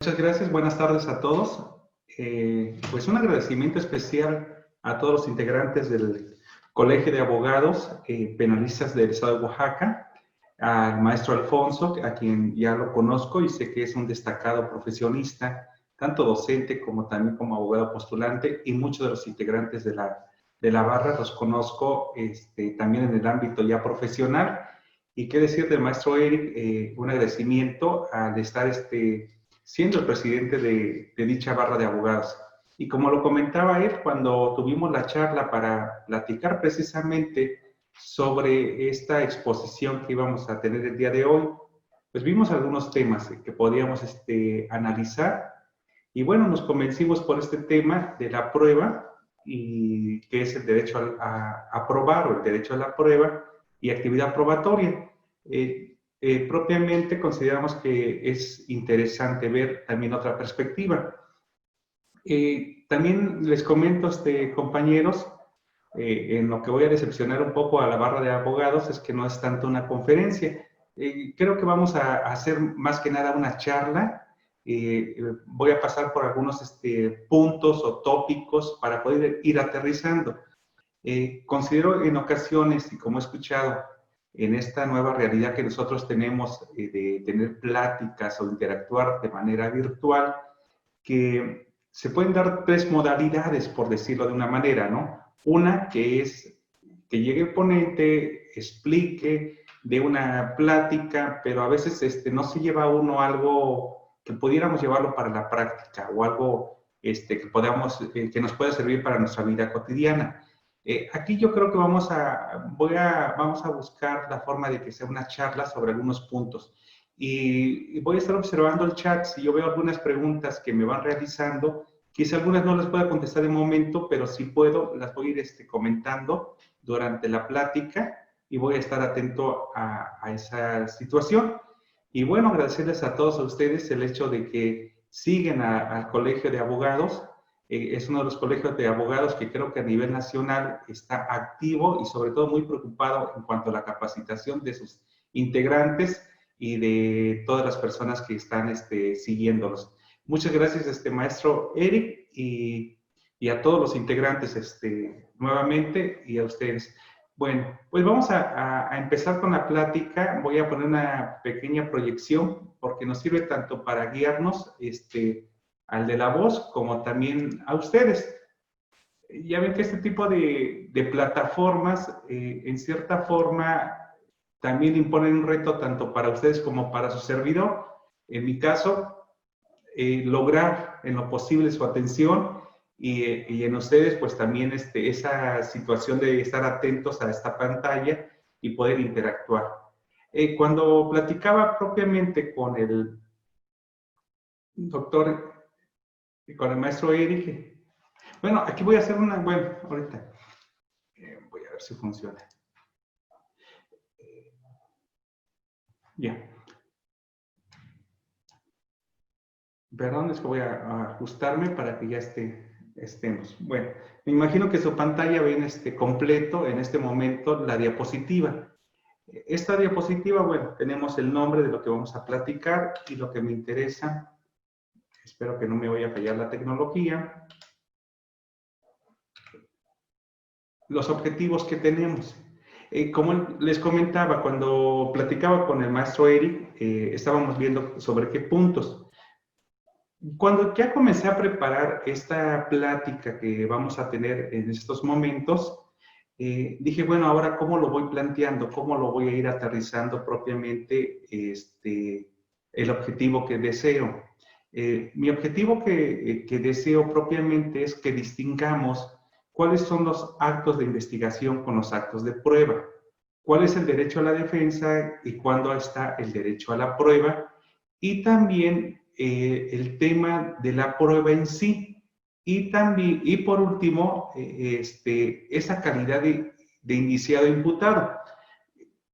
Muchas gracias, buenas tardes a todos. Pues un agradecimiento especial a todos los integrantes del Colegio de Abogados Penalistas del Estado de Oaxaca, al maestro Alfonso, a quien ya lo conozco y sé que es un destacado profesionista, tanto docente como también como abogado postulante, y muchos de los integrantes de la barra los conozco también en el ámbito ya profesional. Y qué decir del maestro Eric, un agradecimiento al estar siendo el presidente de dicha barra de abogados. Y como lo comentaba él, cuando tuvimos la charla para platicar precisamente sobre esta exposición que íbamos a tener el día de hoy, pues vimos algunos temas que podíamos analizar. Y bueno, nos convencimos por este tema de la prueba, y que es el derecho a aprobar o el derecho a la prueba y actividad probatoria. Propiamente consideramos que es interesante ver también otra perspectiva. También les comento, compañeros, en lo que voy a decepcionar un poco a la barra de abogados es que no es tanto una conferencia. Creo que vamos a hacer más que nada una charla. Voy a pasar por algunos puntos o tópicos para poder ir aterrizando. Considero en ocasiones, y como he escuchado, en esta nueva realidad que nosotros tenemos de tener pláticas o interactuar de manera virtual, que se pueden dar tres modalidades, por decirlo de una manera, ¿no? Una que es que llegue el ponente, explique, de una plática, pero a veces no se lleva uno algo que pudiéramos llevarlo para la práctica o algo que nos pueda servir para nuestra vida cotidiana. Aquí yo creo que vamos a buscar la forma de que sea una charla sobre algunos puntos. Y voy a estar observando el chat. Si yo veo algunas preguntas que me van realizando, quizá algunas no las pueda contestar de momento, pero si puedo, las voy a ir comentando durante la plática y voy a estar atento a esa situación. Y bueno, agradecerles a todos ustedes el hecho de que siguen al Colegio de Abogados. Es uno de los colegios de abogados que creo que a nivel nacional está activo y sobre todo muy preocupado en cuanto a la capacitación de sus integrantes y de todas las personas que están siguiéndolos. Muchas gracias, maestro Eric, y a todos los integrantes nuevamente, y a ustedes. Bueno, pues vamos a empezar con la plática. Voy a poner una pequeña proyección porque nos sirve tanto para guiarnos al de la voz como también a ustedes. Ya ven que este tipo de plataformas, en cierta forma, también imponen un reto tanto para ustedes como para su servidor. En mi caso, lograr en lo posible su atención y en ustedes pues también esa situación de estar atentos a esta pantalla y poder interactuar. Cuando platicaba propiamente con el doctor y con el maestro Eric, bueno, aquí voy a hacer bueno, ahorita voy a ver si funciona. Ya. Perdón, es que voy a ajustarme para que ya estemos. Bueno, me imagino que su pantalla ven completo en este momento la diapositiva. Esta diapositiva, bueno, tenemos el nombre de lo que vamos a platicar y lo que me interesa. Espero que no me vaya a fallar la tecnología. Los objetivos que tenemos. Como les comentaba, cuando platicaba con el maestro Eric, estábamos viendo sobre qué puntos. Cuando ya comencé a preparar esta plática que vamos a tener en estos momentos, dije, bueno, ahora cómo lo voy planteando, cómo lo voy a ir aterrizando propiamente el objetivo que deseo. Mi objetivo que deseo propiamente es que distingamos cuáles son los actos de investigación con los actos de prueba, cuál es el derecho a la defensa y cuándo está el derecho a la prueba, y también el tema de la prueba en sí, y también, y por último, esa calidad de indiciado imputado.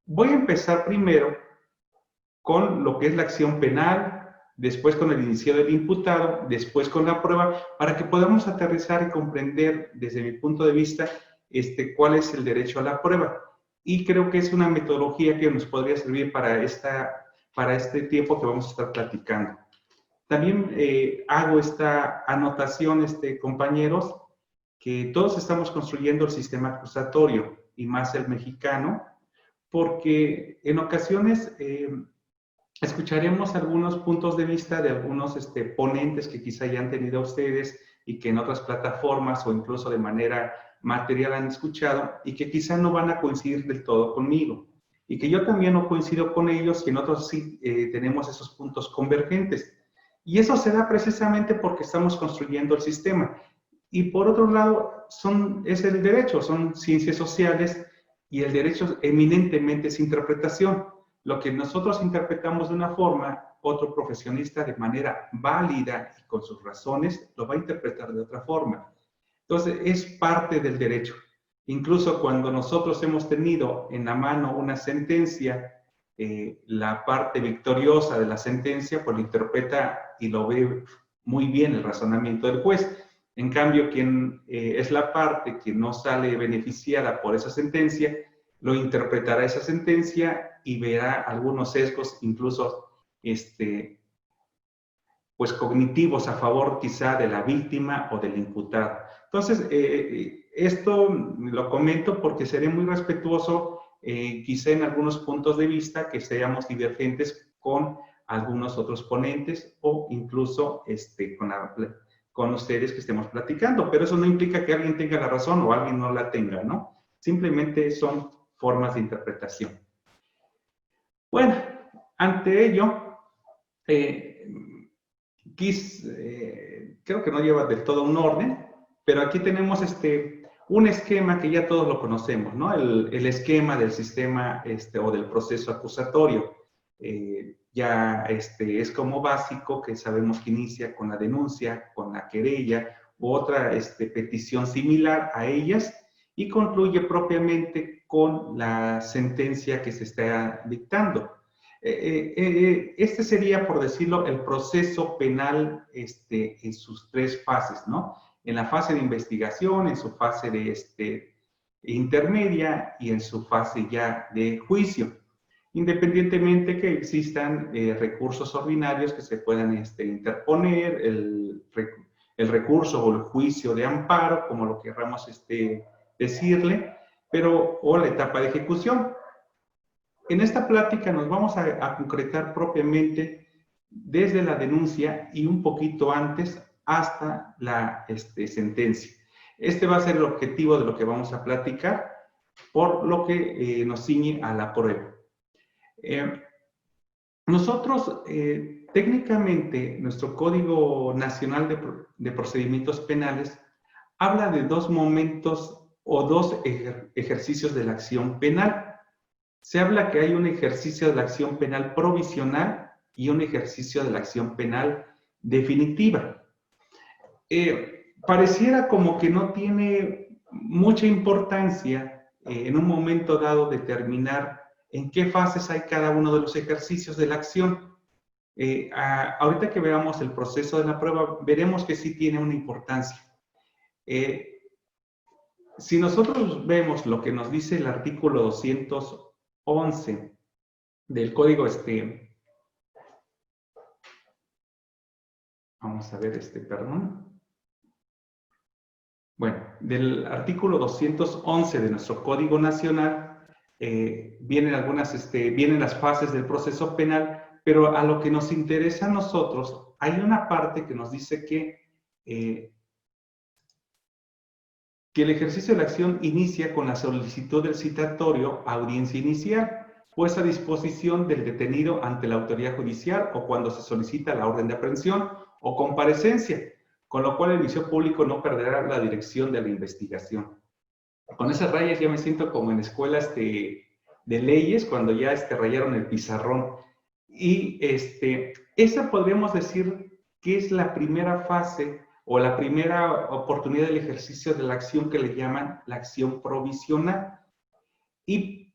Voy a empezar primero con lo que es la acción penal, después con el indiciado del imputado, después con la prueba, para que podamos aterrizar y comprender desde mi punto de vista cuál es el derecho a la prueba. Y creo que es una metodología que nos podría servir para este tiempo que vamos a estar platicando. También hago esta anotación, compañeros, que todos estamos construyendo el sistema acusatorio, y más el mexicano, porque en ocasiones escucharemos algunos puntos de vista de algunos ponentes que quizá ya han tenido ustedes y que en otras plataformas o incluso de manera material han escuchado y que quizá no van a coincidir del todo conmigo. Y que yo también no coincido con ellos y en otros sí tenemos esos puntos convergentes. Y eso se da precisamente porque estamos construyendo el sistema. Y por otro lado, es el derecho, son ciencias sociales y el derecho eminentemente es interpretación. Lo que nosotros interpretamos de una forma, otro profesionista de manera válida y con sus razones lo va a interpretar de otra forma. Entonces, es parte del derecho. Incluso cuando nosotros hemos tenido en la mano una sentencia, la parte victoriosa de la sentencia, pues lo interpreta y lo ve muy bien el razonamiento del juez. En cambio, quien es la parte que no sale beneficiada por esa sentencia, lo interpretará esa sentencia y verá algunos sesgos, incluso pues cognitivos a favor quizá de la víctima o del imputado. Entonces, esto lo comento porque seré muy respetuoso, quizá en algunos puntos de vista que seamos divergentes con algunos otros ponentes o incluso con ustedes que estemos platicando, pero eso no implica que alguien tenga la razón o alguien no la tenga, ¿no? Simplemente son formas de interpretación. Bueno, ante ello, creo que no lleva del todo un orden, pero aquí tenemos un esquema que ya todos lo conocemos, ¿no? El esquema del sistema o del proceso acusatorio. Ya es como básico que sabemos que inicia con la denuncia, con la querella u otra petición similar a ellas y concluye propiamente con la sentencia que se está dictando. Este sería, por decirlo, el proceso penal en sus tres fases, ¿no? En la fase de investigación, en su fase de intermedia y en su fase ya de juicio. Independientemente que existan recursos ordinarios que se puedan interponer, el recurso o el juicio de amparo, como lo querramos decirle, o la etapa de ejecución. En esta plática nos vamos a concretar propiamente desde la denuncia y un poquito antes hasta la sentencia. Este va a ser el objetivo de lo que vamos a platicar, por lo que nos ciñe a la prueba. Nosotros, técnicamente, nuestro Código Nacional de Procedimientos Penales habla de dos momentos o dos ejercicios de la acción penal. Se habla que hay un ejercicio de la acción penal provisional y un ejercicio de la acción penal definitiva. Pareciera como que no tiene mucha importancia en un momento dado determinar en qué fases hay cada uno de los ejercicios de la acción. Ahorita que veamos el proceso de la prueba, veremos que sí tiene una importancia. Si nosotros vemos lo que nos dice el artículo 211 del código, vamos a ver perdón. Bueno, del artículo 211 de nuestro Código Nacional, vienen vienen las fases del proceso penal, pero a lo que nos interesa a nosotros, hay una parte que nos dice que el ejercicio de la acción inicia con la solicitud del citatorio a audiencia inicial, puesta a disposición del detenido ante la autoridad judicial o cuando se solicita la orden de aprehensión o comparecencia, con lo cual el Ministerio Público no perderá la dirección de la investigación. Con esas rayas ya me siento como en escuelas de leyes, cuando ya rayaron el pizarrón. Y esa podríamos decir que es la primera fase o la primera oportunidad del ejercicio de la acción que le llaman la acción provisional. Y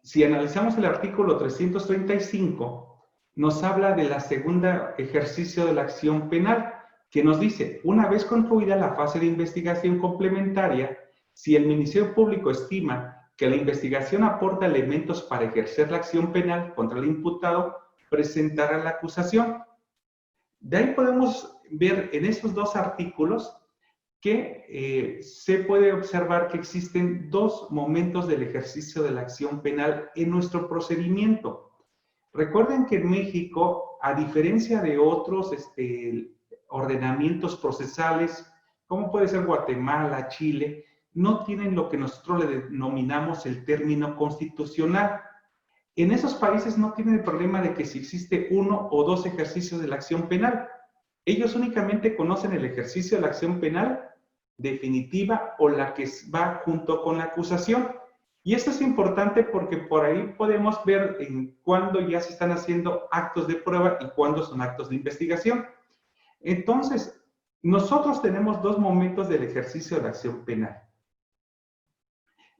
si analizamos el artículo 335, nos habla de la segunda ejercicio de la acción penal, que nos dice, una vez concluida la fase de investigación complementaria, si el Ministerio Público estima que la investigación aporta elementos para ejercer la acción penal contra el imputado, presentará la acusación. De ahí podemos ver en esos dos artículos que se puede observar que existen dos momentos del ejercicio de la acción penal en nuestro procedimiento. Recuerden que en México, a diferencia de otros ordenamientos procesales, como puede ser Guatemala, Chile, no tienen lo que nosotros le denominamos el término constitucional. En esos países no tienen el problema de que si existe uno o dos ejercicios de la acción penal. Ellos únicamente conocen el ejercicio de la acción penal definitiva o la que va junto con la acusación. Y esto es importante porque por ahí podemos ver en cuándo ya se están haciendo actos de prueba y cuándo son actos de investigación. Entonces, nosotros tenemos dos momentos del ejercicio de la acción penal.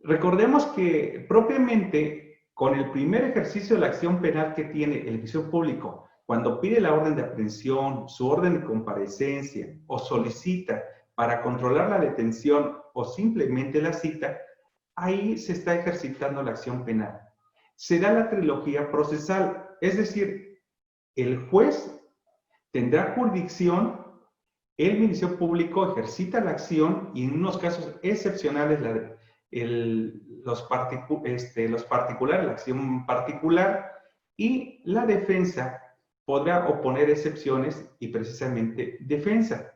Recordemos que propiamente con el primer ejercicio de la acción penal que tiene el Ministerio Público, cuando pide la orden de aprehensión, su orden de comparecencia o solicita para controlar la detención o simplemente la cita, ahí se está ejercitando la acción penal. Se da la trilogía procesal, es decir, el juez tendrá jurisdicción, el Ministerio Público ejercita la acción y en unos casos excepcionales los particulares, la acción particular, y la defensa podrá oponer excepciones y precisamente defensa.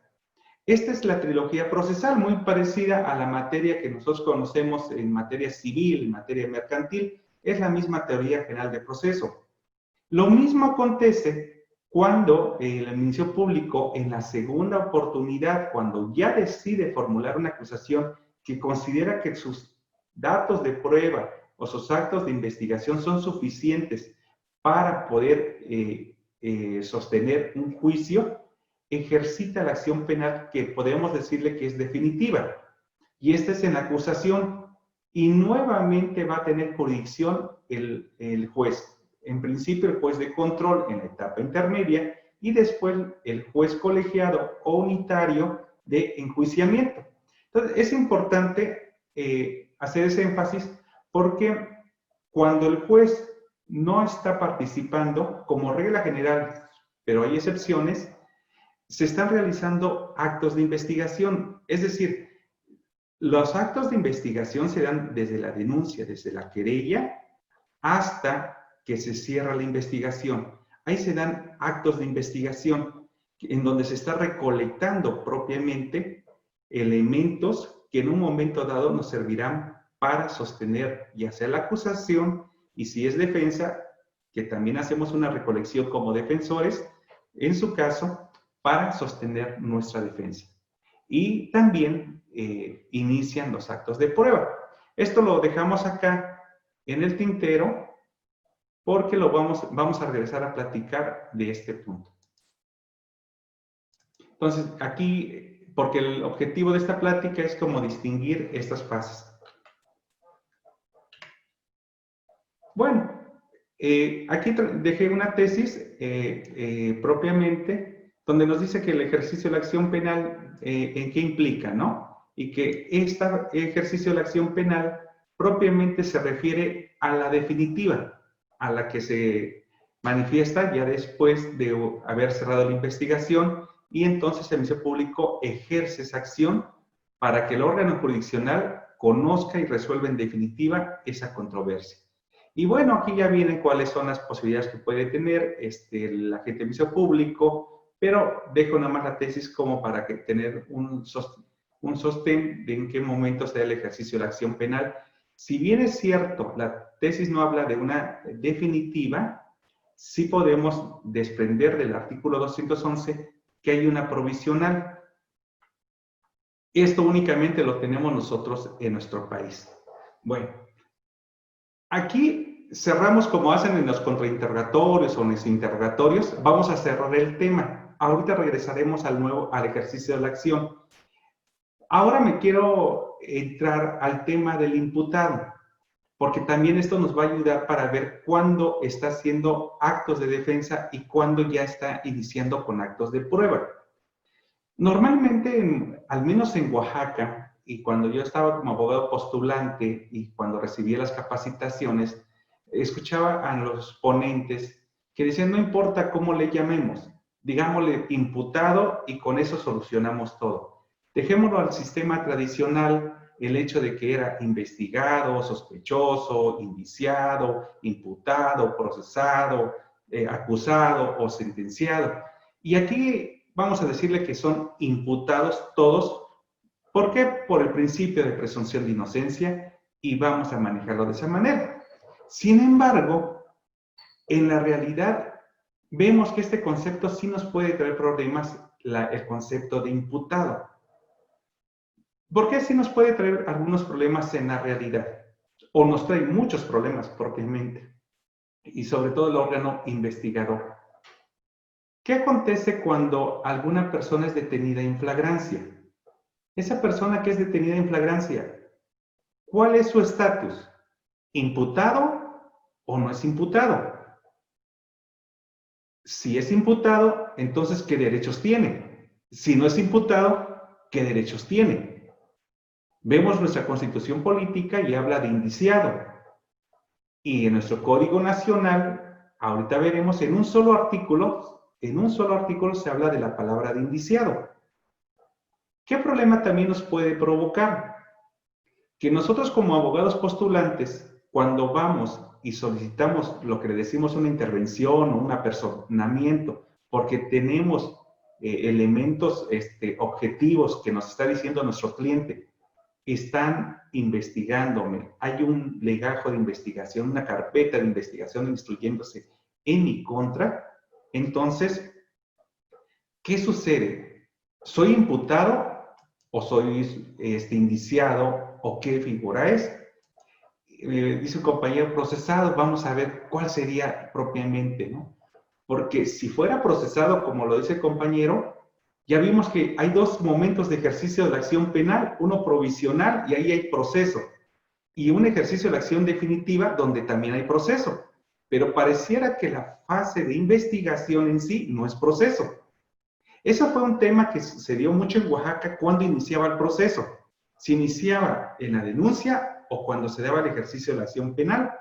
Esta es la trilogía procesal, muy parecida a la materia que nosotros conocemos en materia civil, en materia mercantil, es la misma teoría general de proceso. Lo mismo acontece cuando el Ministerio Público, en la segunda oportunidad, cuando ya decide formular una acusación que considera que sus datos de prueba o sus actos de investigación son suficientes para poder sostener un juicio, ejercita la acción penal que podemos decirle que es definitiva. Y esta es en la acusación. Y nuevamente va a tener jurisdicción el juez. En principio el juez de control en la etapa intermedia y después el juez colegiado o unitario de enjuiciamiento. Entonces es importante hacer ese énfasis porque cuando el juez no está participando, como regla general, pero hay excepciones, se están realizando actos de investigación. Es decir, los actos de investigación se dan desde la denuncia, desde la querella, hasta que se cierra la investigación. Ahí se dan actos de investigación en donde se está recolectando propiamente elementos que en un momento dado nos servirán para sostener ya sea la acusación y si es defensa, que también hacemos una recolección como defensores, en su caso, para sostener nuestra defensa. Y también inician los actos de prueba. Esto lo dejamos acá en el tintero porque vamos a regresar a platicar de este punto. Entonces, aquí, porque el objetivo de esta plática es como distinguir estas fases. Bueno, aquí dejé una tesis propiamente donde nos dice que el ejercicio de la acción penal, ¿en qué implica, no? Y que este ejercicio de la acción penal propiamente se refiere a la definitiva, a la que se manifiesta ya después de haber cerrado la investigación y entonces el Ministerio Público ejerce esa acción para que el órgano jurisdiccional conozca y resuelva en definitiva esa controversia. Y bueno, aquí ya vienen cuáles son las posibilidades que puede tener el agente de Ministerio Público, pero dejo nada más la tesis como para que tener un sostén de en qué momento se da el ejercicio de la acción penal. Si bien es cierto, la tesis no habla de una definitiva, sí podemos desprender del artículo 211 que hay una provisional. Esto únicamente lo tenemos nosotros en nuestro país. Bueno, aquí cerramos como hacen en los contrainterrogatorios o en los interrogatorios. Vamos a cerrar el tema. Ahorita regresaremos al ejercicio de la acción. Ahora me quiero entrar al tema del imputado, porque también esto nos va a ayudar para ver cuándo está haciendo actos de defensa y cuándo ya está iniciando con actos de prueba. Normalmente, al menos en Oaxaca, y cuando yo estaba como abogado postulante y cuando recibía las capacitaciones, escuchaba a los ponentes que decían, no importa cómo le llamemos, digámosle, imputado y con eso solucionamos todo. Dejémoslo al sistema tradicional, el hecho de que era investigado, sospechoso, indiciado, imputado, procesado, acusado o sentenciado. Y aquí vamos a decirle que son imputados todos. ¿Por qué? Por el principio de presunción de inocencia y vamos a manejarlo de esa manera. Sin embargo, en la realidad vemos que este concepto sí nos puede traer problemas, el concepto de imputado. ¿Por qué sí nos puede traer algunos problemas en la realidad? O nos trae muchos problemas propiamente, y sobre todo el órgano investigador. ¿Qué acontece cuando alguna persona es detenida en flagrancia? Esa persona que es detenida en flagrancia, ¿cuál es su estatus? ¿Imputado o no es imputado? Si es imputado, entonces, ¿qué derechos tiene? Si no es imputado, ¿qué derechos tiene? Vemos nuestra Constitución política y habla de indiciado. Y en nuestro Código Nacional, ahorita veremos en un solo artículo se habla de la palabra de indiciado. ¿Qué problema también nos puede provocar? Que nosotros como abogados postulantes, cuando vamos y solicitamos lo que le decimos una intervención o un apersonamiento, porque tenemos elementos objetivos que nos está diciendo nuestro cliente, están investigándome, hay un legajo de investigación, una carpeta de investigación instruyéndose en mi contra, entonces, ¿qué sucede? ¿Soy imputado o soy indiciado o qué figura es? Dice un compañero procesado, vamos a ver cuál sería propiamente, ¿no? Porque si fuera procesado, como lo dice el compañero, ya vimos que hay dos momentos de ejercicio de la acción penal, uno provisional y ahí hay proceso, y un ejercicio de la acción definitiva donde también hay proceso, pero pareciera que la fase de investigación en sí no es proceso. Eso fue un tema que se dio mucho en Oaxaca cuando iniciaba el proceso. Se iniciaba en la denuncia o cuando se daba el ejercicio de la acción penal.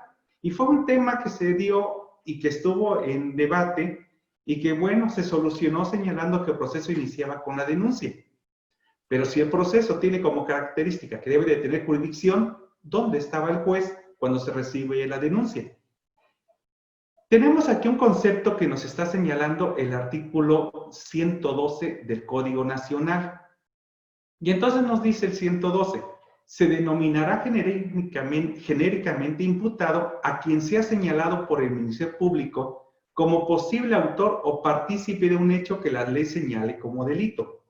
Y fue un tema que se dio y que estuvo en debate y que, bueno, se solucionó señalando que el proceso iniciaba con la denuncia. Pero si el proceso tiene como característica que debe de tener jurisdicción, ¿dónde estaba el juez cuando se recibe la denuncia? Tenemos aquí un concepto que nos está señalando el artículo 112 del Código Nacional. Y entonces nos dice el 112, se denominará genéricamente imputado a quien sea señalado por el Ministerio Público como posible autor o partícipe de un hecho que la ley señale como delito.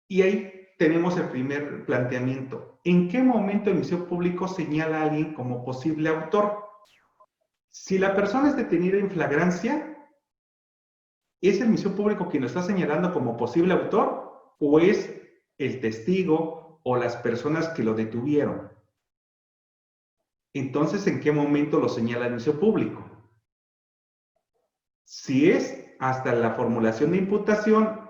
Y ahí tenemos el primer planteamiento. ¿En qué momento el Ministerio Público señala a alguien como posible autor? Si la persona es detenida en flagrancia, ¿es el Ministerio Público quien lo está señalando como posible autor o es el testigo o las personas que lo detuvieron? Entonces, ¿en qué momento lo señala el Ministerio Público? Si es hasta la formulación de imputación,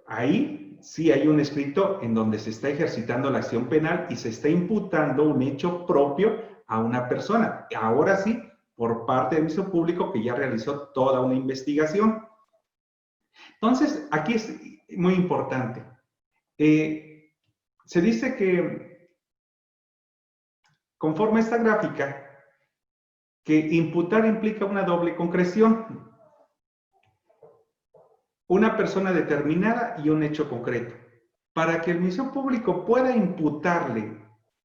ahí sí hay un escrito en donde se está ejercitando la acción penal y se está imputando un hecho propio a una persona. Ahora sí, por parte del Ministerio Público que ya realizó toda una investigación. Entonces, aquí es muy importante. Se dice que, conforme a esta gráfica, que imputar implica una doble concreción, una persona determinada y un hecho concreto. Para que el Ministerio Público pueda imputarle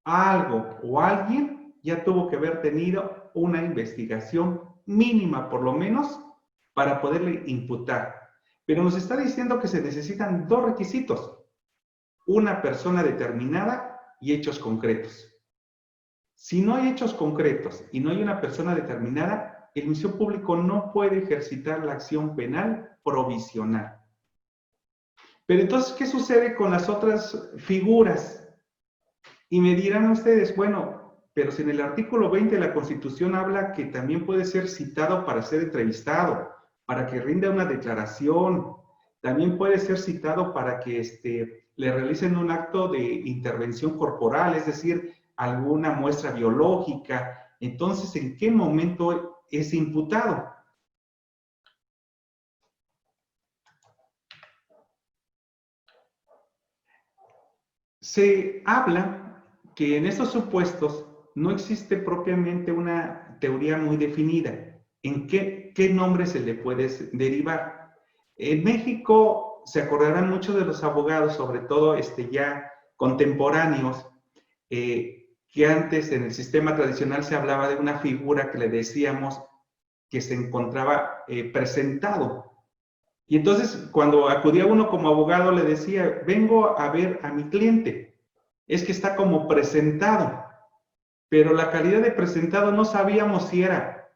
a algo o a alguien, ya tuvo que haber tenido una investigación mínima, por lo menos, para poderle imputar. Pero nos está diciendo que se necesitan dos requisitos: una persona determinada y hechos concretos. Si no hay hechos concretos y no hay una persona determinada, el Ministerio Público no puede ejercitar la acción penal provisional. Pero entonces, ¿qué sucede con las otras figuras? Y me dirán ustedes, bueno, pero si en el artículo 20 de la Constitución habla que también puede ser citado para ser entrevistado, para que rinda una declaración, también puede ser citado para que le realicen un acto de intervención corporal, es decir, alguna muestra biológica. Entonces, ¿en qué momento es imputado? Se habla que en estos supuestos no existe propiamente una teoría muy definida en qué nombre se le puede derivar. En México se acordarán mucho de los abogados, sobre todo ya contemporáneos, que antes en el sistema tradicional se hablaba de una figura que le decíamos que se encontraba presentado. Y entonces, cuando acudía uno como abogado, le decía, vengo a ver a mi cliente, es que está como presentado, pero la calidad de presentado no sabíamos si era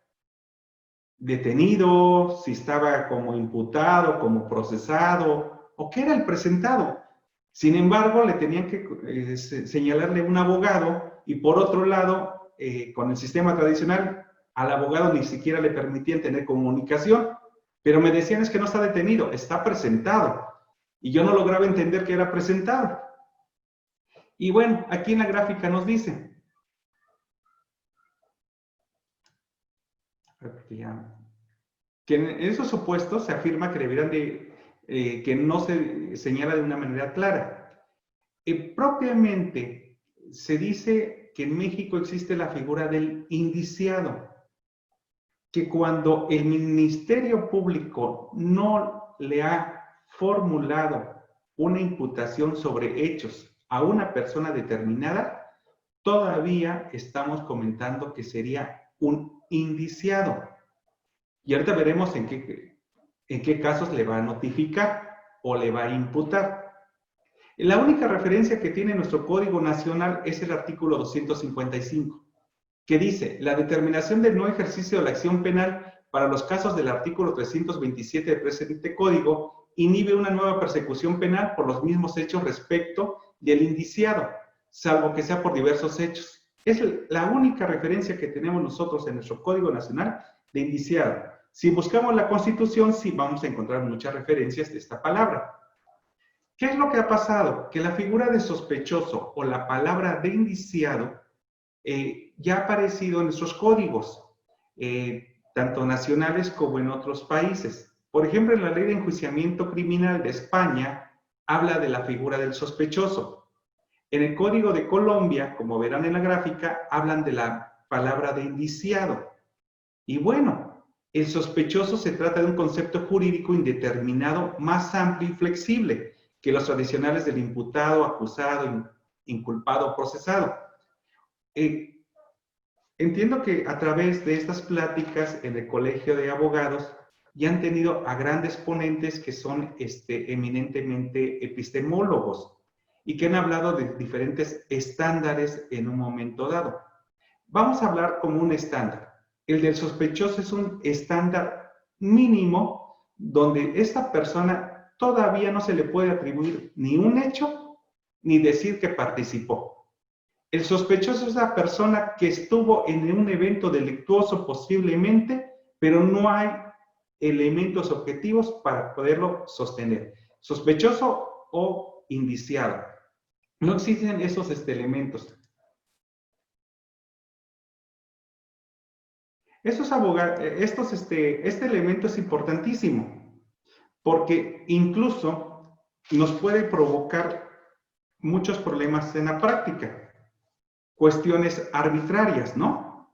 detenido, si estaba como imputado, como procesado, o qué era el presentado. Sin embargo, le tenían que señalarle un abogado y por otro lado, con el sistema tradicional, al abogado ni siquiera le permitían tener comunicación, pero me decían es que no está detenido, está presentado. Y yo no lograba entender que era presentado. Y bueno, aquí en la gráfica nos dice, que en esos supuestos se afirma que deberían que no se señala de una manera clara. Propiamente se dice que en México existe la figura del indiciado, que cuando el Ministerio Público no le ha formulado una imputación sobre hechos a una persona determinada, todavía estamos comentando que sería un indiciado. Y ahorita veremos en qué casos le va a notificar o le va a imputar. La única referencia que tiene nuestro Código Nacional es el artículo 255, que dice, la determinación del no ejercicio de la acción penal para los casos del artículo 327 del presente Código inhibe una nueva persecución penal por los mismos hechos respecto del indiciado, salvo que sea por diversos hechos. Es la única referencia que tenemos nosotros en nuestro Código Nacional de indiciado. Si buscamos la Constitución, sí vamos a encontrar muchas referencias de esta palabra. ¿Qué es lo que ha pasado? Que la figura de sospechoso o la palabra de indiciado ya ha aparecido en nuestros códigos, tanto nacionales como en otros países. Por ejemplo, en la Ley de Enjuiciamiento Criminal de España habla de la figura del sospechoso. En el Código de Colombia, como verán en la gráfica, hablan de la palabra de indiciado. Y bueno, el sospechoso se trata de un concepto jurídico indeterminado más amplio y flexible que los tradicionales del imputado, acusado, inculpado, procesado. Entiendo que a través de estas pláticas en el Colegio de Abogados ya han tenido a grandes ponentes que son eminentemente epistemólogos y que han hablado de diferentes estándares en un momento dado. Vamos a hablar como un estándar. El del sospechoso es un estándar mínimo donde esta persona todavía no se le puede atribuir ni un hecho ni decir que participó. El sospechoso es la persona que estuvo en un evento delictuoso posiblemente, pero no hay elementos objetivos para poderlo sostener. Sospechoso o indiciado. No existen esos elementos. Este elemento es importantísimo porque incluso nos puede provocar muchos problemas en la práctica. Cuestiones arbitrarias, ¿no?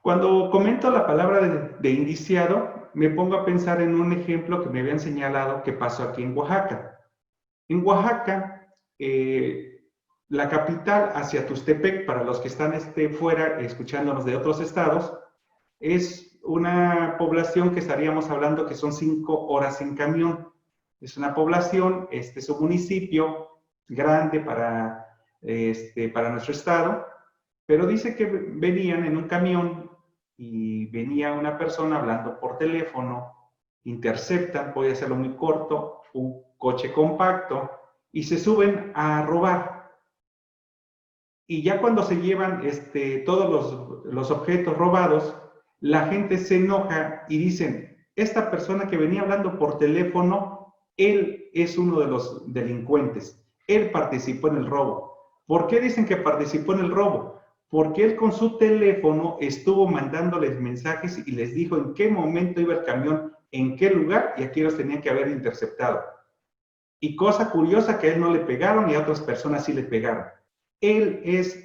Cuando comento la palabra de indiciado, me pongo a pensar en un ejemplo que me habían señalado que pasó aquí en Oaxaca. En Oaxaca, la capital hacia Tustepec, para los que están fuera escuchándonos de otros estados, es una población que estaríamos hablando que son 5 horas en camión. Es una población, es un municipio grande para nuestro estado, pero dice que venían en un camión y venía una persona hablando por teléfono, interceptan, voy a hacerlo muy corto, un coche compacto y se suben a robar. Y ya cuando se llevan todos los objetos robados, la gente se enoja y dicen, esta persona que venía hablando por teléfono, él es uno de los delincuentes, él participó en el robo. ¿Por qué dicen que participó en el robo? Porque él con su teléfono estuvo mandándoles mensajes y les dijo en qué momento iba el camión, en qué lugar y a quién los tenían que haber interceptado. Y cosa curiosa que a él no le pegaron y a otras personas sí le pegaron. Él es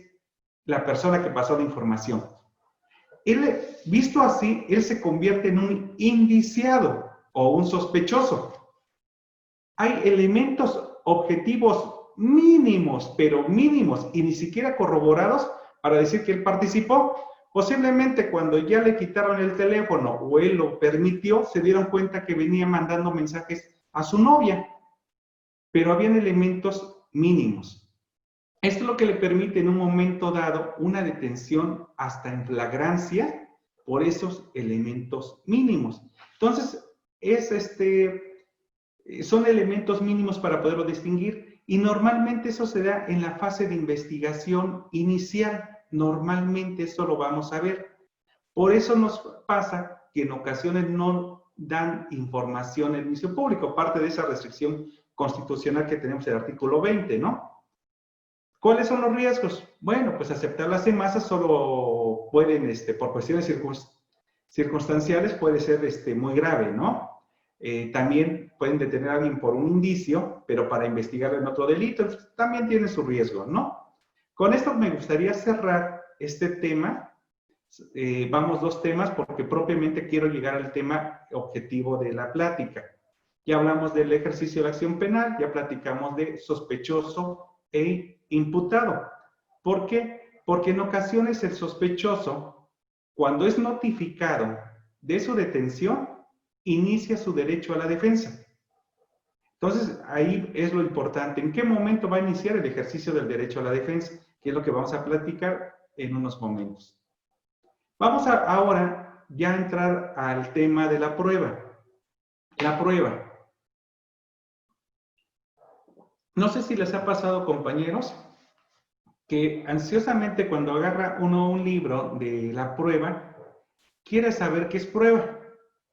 la persona que pasó la información. Él, visto así, él se convierte en un indiciado o un sospechoso. Hay elementos objetivos mínimos, pero mínimos, y ni siquiera corroborados para decir que él participó. Posiblemente cuando ya le quitaron el teléfono o él lo permitió, se dieron cuenta que venía mandando mensajes a su novia, pero habían elementos mínimos. Esto es lo que le permite en un momento dado una detención hasta en flagrancia por esos elementos mínimos. Entonces, son elementos mínimos para poderlo distinguir y normalmente eso se da en la fase de investigación inicial. Normalmente eso lo vamos a ver. Por eso nos pasa que en ocasiones no dan información en inicio público, parte de esa restricción constitucional que tenemos en el artículo 20, ¿no? ¿Cuáles son los riesgos? Bueno, pues aceptarlas en masa solo pueden, por cuestiones circunstanciales, puede ser muy grave, ¿no? También pueden detener a alguien por un indicio, pero para investigar en otro delito, también tiene su riesgo, ¿no? Con esto me gustaría cerrar este tema. Vamos dos temas porque propiamente quiero llegar al tema objetivo de la plática. Ya hablamos del ejercicio de la acción penal, ya platicamos de sospechoso e imputado. ¿Por qué? Porque en ocasiones el sospechoso, cuando es notificado de su detención, inicia su derecho a la defensa. Entonces, ahí es lo importante. ¿En qué momento va a iniciar el ejercicio del derecho a la defensa? Que es lo que vamos a platicar en unos momentos. Vamos ahora ya a entrar al tema de la prueba. La prueba. No sé si les ha pasado, compañeros, que ansiosamente cuando agarra uno un libro de la prueba, quiere saber qué es prueba.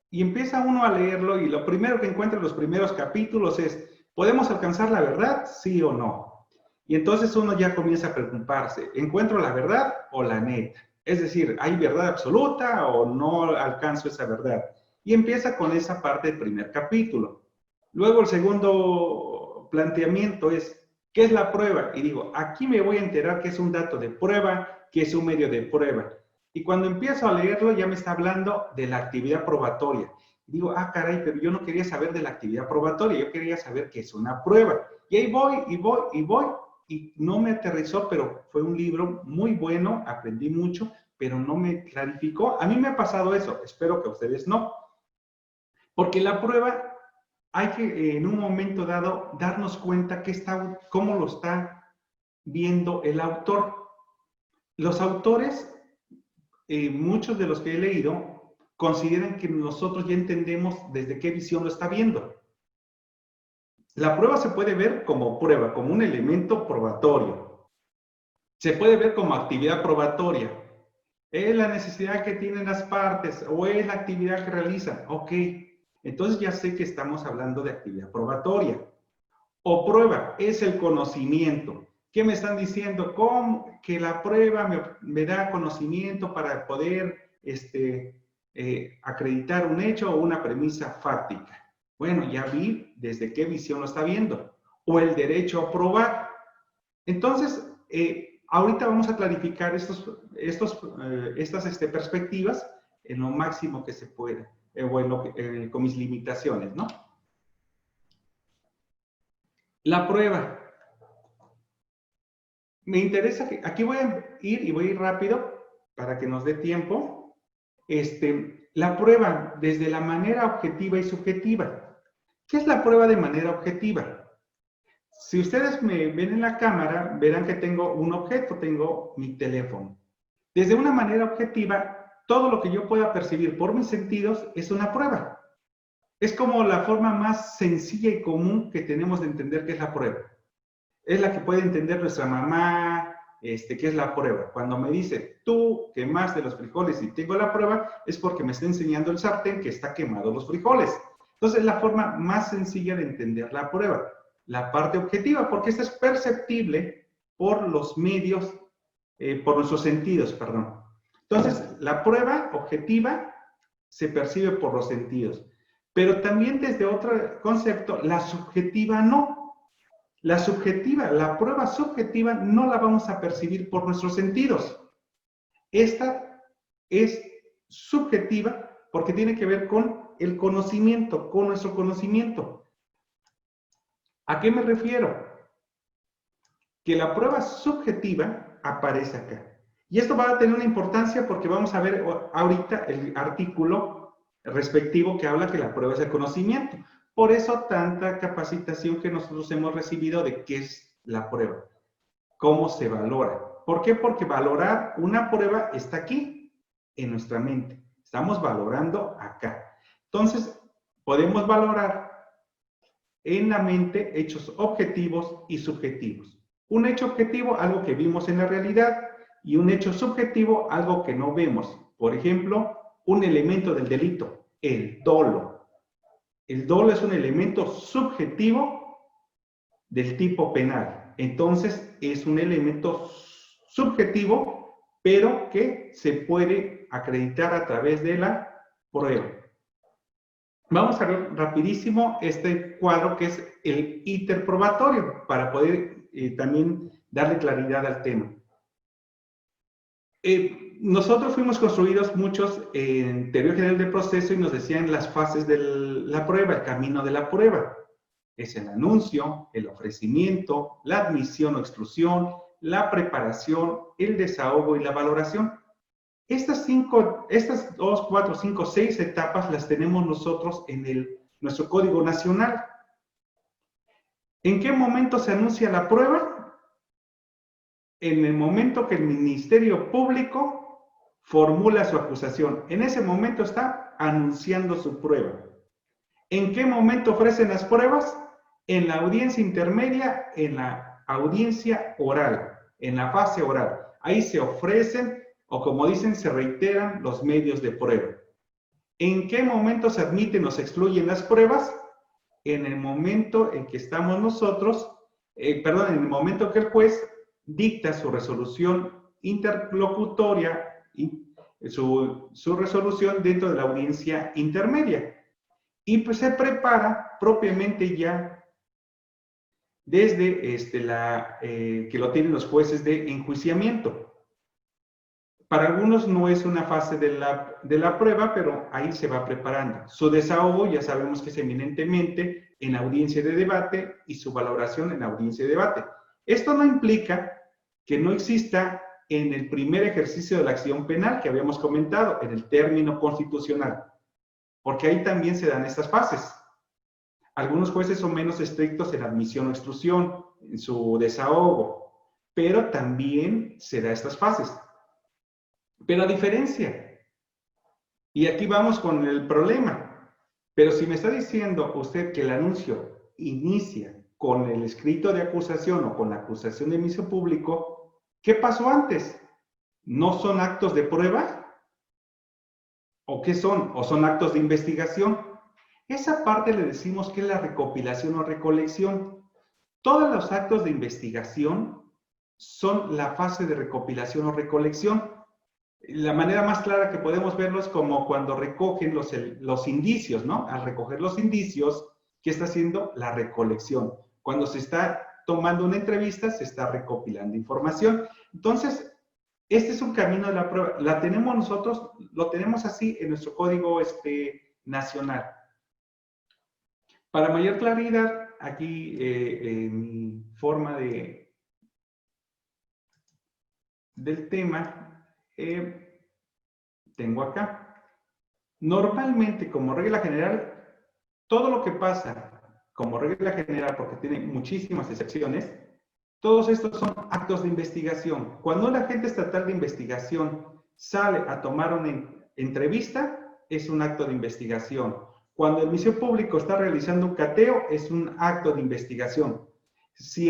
Y empieza uno a leerlo y lo primero que encuentra en los primeros capítulos es, ¿podemos alcanzar la verdad? ¿Sí o no? Y entonces uno ya comienza a preocuparse, ¿encuentro la verdad o la neta? Es decir, ¿hay verdad absoluta o no alcanzo esa verdad? Y empieza con esa parte del primer capítulo. Luego el segundo planteamiento es, ¿qué es la prueba? Y digo, aquí me voy a enterar qué es un dato de prueba, qué es un medio de prueba. Y cuando empiezo a leerlo ya me está hablando de la actividad probatoria. Y digo, ah, caray, pero yo no quería saber de la actividad probatoria, yo quería saber qué es una prueba. Y ahí voy, y voy, y voy, y no me aterrizó, pero fue un libro muy bueno, aprendí mucho, pero no me clarificó. A mí me ha pasado eso, espero que a ustedes no. Porque la prueba hay que en un momento dado darnos cuenta cómo lo está viendo el autor. Los autores, muchos de los que he leído, consideran que nosotros ya entendemos desde qué visión lo está viendo. La prueba se puede ver como prueba, como un elemento probatorio. Se puede ver como actividad probatoria. Es la necesidad que tienen las partes o es la actividad que realizan. Ok, entonces ya sé que estamos hablando de actividad probatoria. O prueba, es el conocimiento. ¿Qué me están diciendo? ¿Cómo que la prueba me da conocimiento para poder acreditar un hecho o una premisa fáctica? Bueno, ya vi desde qué visión lo está viendo. O el derecho a probar. Entonces, ahorita vamos a clarificar estas perspectivas en lo máximo que se pueda, con mis limitaciones, ¿no? La prueba. Me interesa que, aquí voy a ir rápido para que nos dé tiempo. La prueba desde la manera objetiva y subjetiva. ¿Qué es la prueba de manera objetiva? Si ustedes me ven en la cámara, verán que tengo un objeto, tengo mi teléfono. Desde una manera objetiva, todo lo que yo pueda percibir por mis sentidos es una prueba. Es como la forma más sencilla y común que tenemos de entender qué es la prueba. Es la que puede entender nuestra mamá, qué es la prueba. Cuando me dice, tú quemaste los frijoles y tengo la prueba, es porque me está enseñando el sartén que está quemado los frijoles. Entonces, es la forma más sencilla de entender la prueba. La parte objetiva, porque esta es perceptible por los medios, por nuestros sentidos, perdón. Entonces, la prueba objetiva se percibe por los sentidos. Pero también desde otro concepto, la subjetiva no. La subjetiva, la prueba subjetiva no la vamos a percibir por nuestros sentidos. Esta es subjetiva porque tiene que ver con el conocimiento, con nuestro conocimiento. ¿A qué me refiero? Que la prueba subjetiva aparece acá. Y esto va a tener una importancia porque vamos a ver ahorita el artículo respectivo que habla que la prueba es el conocimiento. Por eso tanta capacitación que nosotros hemos recibido de qué es la prueba, cómo se valora. ¿Por qué? Porque valorar una prueba está aquí, en nuestra mente. Estamos valorando acá. Entonces, podemos valorar en la mente hechos objetivos y subjetivos. Un hecho objetivo, algo que vimos en la realidad, y un hecho subjetivo, algo que no vemos. Por ejemplo, un elemento del delito, el dolo. El dolo es un elemento subjetivo del tipo penal. Entonces, es un elemento subjetivo, pero que se puede acreditar a través de la prueba. Vamos a ver rapidísimo este cuadro que es el íter probatorio para poder también darle claridad al tema. Nosotros fuimos construidos muchos en teoría general del proceso y nos decían las fases de la prueba, el camino de la prueba. Es el anuncio, el ofrecimiento, la admisión o exclusión, la preparación, el desahogo y la valoración. Estas 2, 4, 5, 6 etapas las tenemos nosotros en nuestro Código Nacional. ¿En qué momento se anuncia la prueba? En el momento que el Ministerio Público formula su acusación. En ese momento está anunciando su prueba. ¿En qué momento ofrecen las pruebas? En la audiencia intermedia, en la audiencia oral, en la fase oral. Ahí se ofrecen, o como dicen, se reiteran los medios de prueba. ¿En qué momento se admiten o se excluyen las pruebas? En el momento en que estamos nosotros, en el momento que el juez dicta su resolución interlocutoria, su resolución dentro de la audiencia intermedia. Y pues se prepara propiamente ya desde que lo tienen los jueces de enjuiciamiento. Para algunos no es una fase de la prueba, pero ahí se va preparando. Su desahogo ya sabemos que es eminentemente en audiencia de debate y su valoración en audiencia de debate. Esto no implica que no exista en el primer ejercicio de la acción penal que habíamos comentado, en el término constitucional, porque ahí también se dan estas fases. Algunos jueces son menos estrictos en admisión o exclusión, en su desahogo, pero también se da estas fases. Pero a diferencia, y aquí vamos con el problema, pero si me está diciendo usted que el anuncio inicia con el escrito de acusación o con la acusación de inicio público, ¿qué pasó antes? ¿No son actos de prueba? ¿O qué son? ¿O son actos de investigación? Esa parte le decimos que es la recopilación o recolección. Todos los actos de investigación son la fase de recopilación o recolección. La manera más clara que podemos verlo es como cuando recogen los indicios, ¿no? Al recoger los indicios, ¿qué está haciendo? La recolección. Cuando se está tomando una entrevista, se está recopilando información. Entonces, este es un camino de la prueba. La tenemos nosotros, lo tenemos así en nuestro código nacional. Para mayor claridad, aquí mi forma del tema, tengo acá. Normalmente, como regla general, todo lo que pasa como regla general, porque tiene muchísimas excepciones, todos estos son actos de investigación. Cuando un agente estatal de investigación sale a tomar una entrevista, es un acto de investigación. Cuando el Ministerio Público está realizando un cateo, es un acto de investigación. Si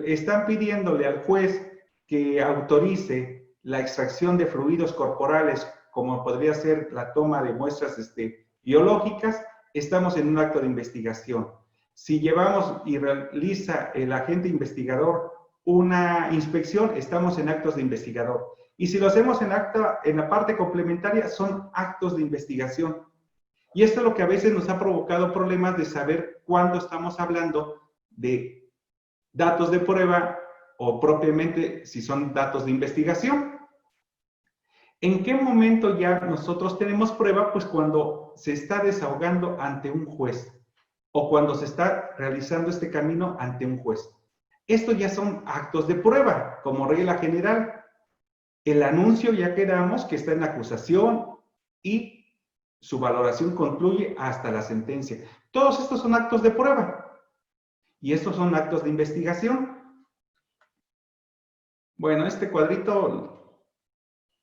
están pidiéndole al juez que autorice la extracción de fluidos corporales, como podría ser la toma de muestras biológicas, estamos en un acto de investigación. Si llevamos y realiza el agente investigador una inspección, estamos en actos de investigador. Y si lo hacemos en la parte complementaria, son actos de investigación. Y esto es lo que a veces nos ha provocado problemas de saber cuándo estamos hablando de datos de prueba o propiamente si son datos de investigación. ¿En qué momento ya nosotros tenemos prueba? Pues cuando se está desahogando ante un juez o cuando se está realizando este camino ante un juez. Estos ya son actos de prueba, como regla general. El anuncio ya quedamos que está en acusación y su valoración concluye hasta la sentencia. Todos estos son actos de prueba y estos son actos de investigación. Bueno, este cuadrito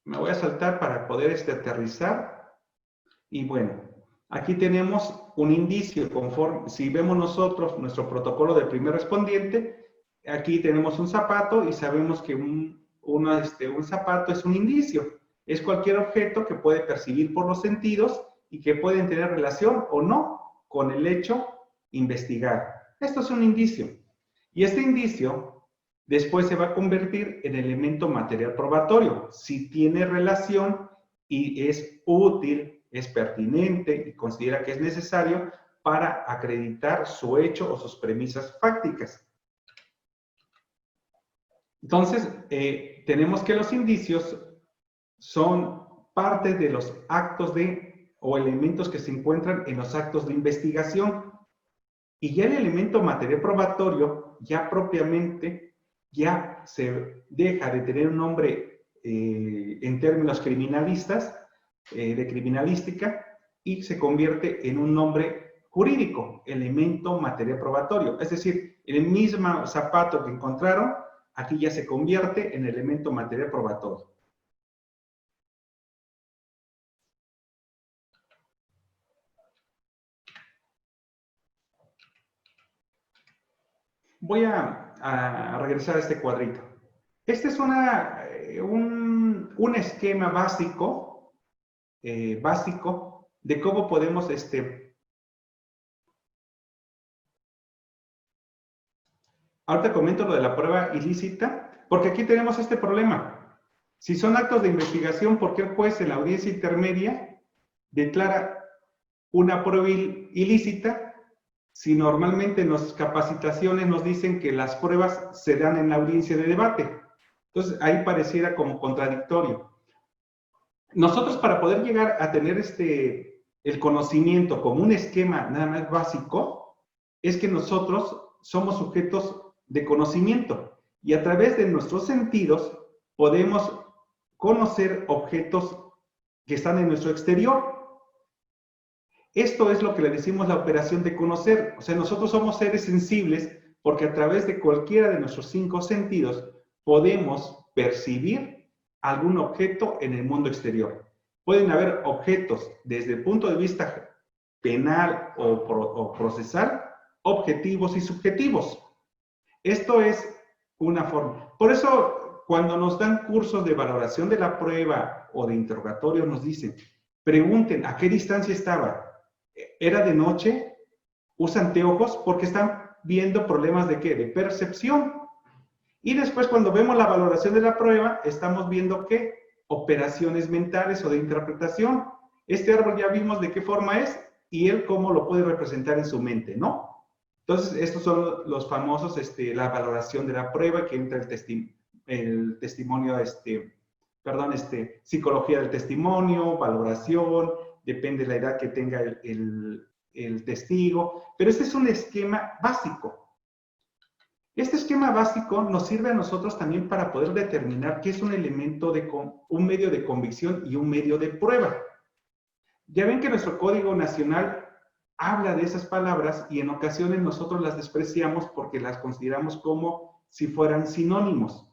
me voy a saltar para poder aterrizar. Y bueno, aquí tenemos un indicio conforme, si vemos nosotros nuestro protocolo del primer respondiente, aquí tenemos un zapato y sabemos que un zapato es un indicio. Es cualquier objeto que puede percibir por los sentidos y que pueden tener relación o no con el hecho investigar. Esto es un indicio. Y este indicio después se va a convertir en elemento material probatorio, si tiene relación y es útil, es pertinente y considera que es necesario para acreditar su hecho o sus premisas fácticas. Entonces, tenemos que los indicios son parte de los actos o elementos que se encuentran en los actos de investigación. Y ya el elemento material probatorio, ya propiamente, ya se deja de tener un nombre en términos criminalistas, de criminalística, y se convierte en un nombre jurídico, elemento material probatorio. Es decir, el mismo zapato que encontraron, aquí ya se convierte en elemento material probatorio. Voy a regresar a este cuadrito. Este es un esquema básico de cómo podemos ahorita comento lo de la prueba ilícita, porque aquí tenemos este problema. Si son actos de investigación, ¿por qué el juez en la audiencia intermedia declara una prueba ilícita si normalmente en las capacitaciones nos dicen que las pruebas se dan en la audiencia de debate? Entonces, ahí pareciera como contradictorio. Nosotros, para poder llegar a tener el conocimiento como un esquema nada más básico, es que nosotros somos sujetos de conocimiento y a través de nuestros sentidos podemos conocer objetos que están en nuestro exterior. Esto es lo que le decimos la operación de conocer. O sea, nosotros somos seres sensibles porque a través de cualquiera de nuestros 5 sentidos podemos percibir algún objeto en el mundo exterior. Pueden haber objetos desde el punto de vista penal o procesal, objetivos y subjetivos. Esto es una forma. Por eso, cuando nos dan cursos de valoración de la prueba o de interrogatorio, nos dicen, pregunten a qué distancia estaba. ¿Era de noche? ¿Usan anteojos? Porque están viendo problemas de ¿qué? De percepción. Y después, cuando vemos la valoración de la prueba, estamos viendo ¿qué? Operaciones mentales o de interpretación. Este árbol ya vimos de qué forma es y él cómo lo puede representar en su mente, ¿no? Entonces, estos son los famosos, la valoración de la prueba, que entra el testimonio, psicología del testimonio, valoración, depende de la edad que tenga el testigo, pero este es un esquema básico. Este esquema básico nos sirve a nosotros también para poder determinar qué es un elemento un medio de convicción y un medio de prueba. Ya ven que nuestro Código Nacional habla de esas palabras y en ocasiones nosotros las despreciamos porque las consideramos como si fueran sinónimos.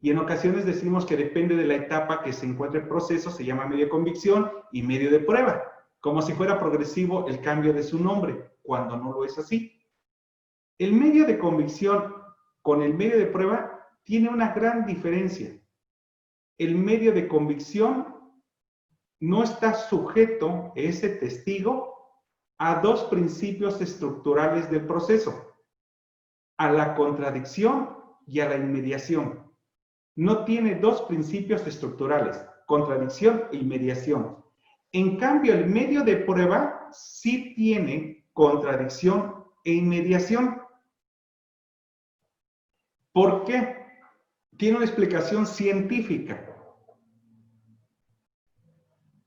Y en ocasiones decimos que depende de la etapa que se encuentre el proceso, se llama medio de convicción y medio de prueba, como si fuera progresivo el cambio de su nombre, cuando no lo es así. El medio de convicción con el medio de prueba tiene una gran diferencia. El medio de convicción no está sujeto, ese testigo, a 2 principios estructurales del proceso, a la contradicción y a la inmediación. No tiene 2 principios estructurales, contradicción e inmediación. En cambio, el medio de prueba sí tiene contradicción e inmediación. ¿Por qué? Tiene una explicación científica.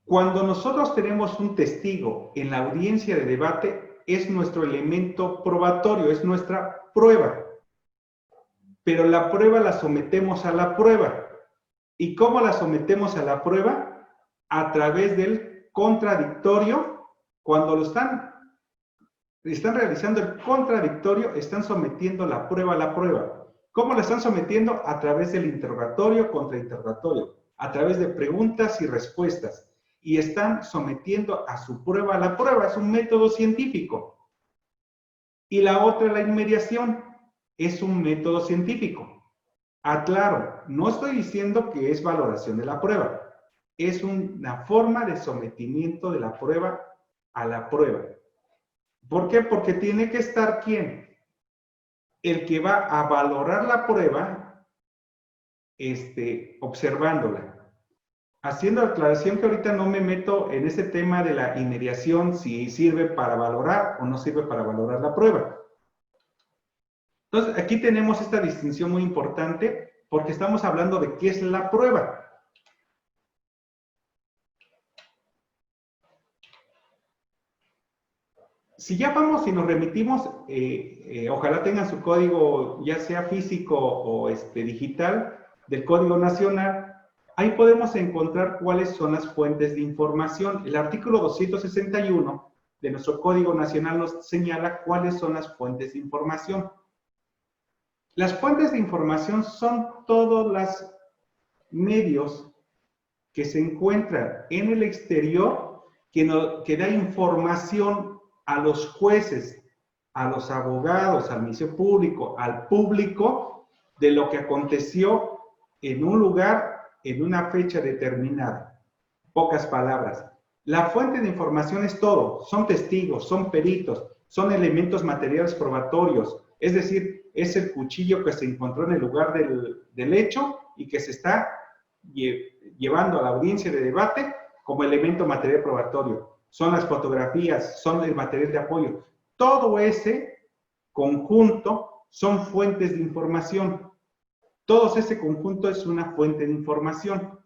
Cuando nosotros tenemos un testigo en la audiencia de debate, es nuestro elemento probatorio, es nuestra prueba. Pero la prueba la sometemos a la prueba. ¿Y cómo la sometemos a la prueba? A través del contradictorio. Cuando lo están realizando el contradictorio, están sometiendo la prueba a la prueba. ¿Cómo la están sometiendo? A través del interrogatorio, contrainterrogatorio, a través de preguntas y respuestas. Y están sometiendo a su prueba a la prueba. Es un método científico. Y la otra, la inmediación, es un método científico. Aclaro, no estoy diciendo que es valoración de la prueba. Es una forma de sometimiento de la prueba a la prueba. ¿Por qué? Porque tiene que estar ¿quién? El que va a valorar la prueba, observándola. Haciendo aclaración que ahorita no me meto en ese tema de la inmediación, si sirve para valorar o no sirve para valorar la prueba. Entonces, aquí tenemos esta distinción muy importante porque estamos hablando de qué es la prueba. Si ya vamos y nos remitimos, ojalá tengan su código, ya sea físico o digital, del Código Nacional, ahí podemos encontrar cuáles son las fuentes de información. El artículo 261 de nuestro Código Nacional nos señala cuáles son las fuentes de información. Las fuentes de información son todos los medios que se encuentran en el exterior que da información a los jueces, a los abogados, al Ministerio Público, al público, de lo que aconteció en un lugar, en una fecha determinada. Pocas palabras. La fuente de información es todo. Son testigos, son peritos, son elementos materiales probatorios. Es decir, es el cuchillo que se encontró en el lugar del hecho y que se está llevando a la audiencia de debate como elemento material probatorio. Son las fotografías, son el material de apoyo. Todo ese conjunto son fuentes de información. Todo ese conjunto es una fuente de información.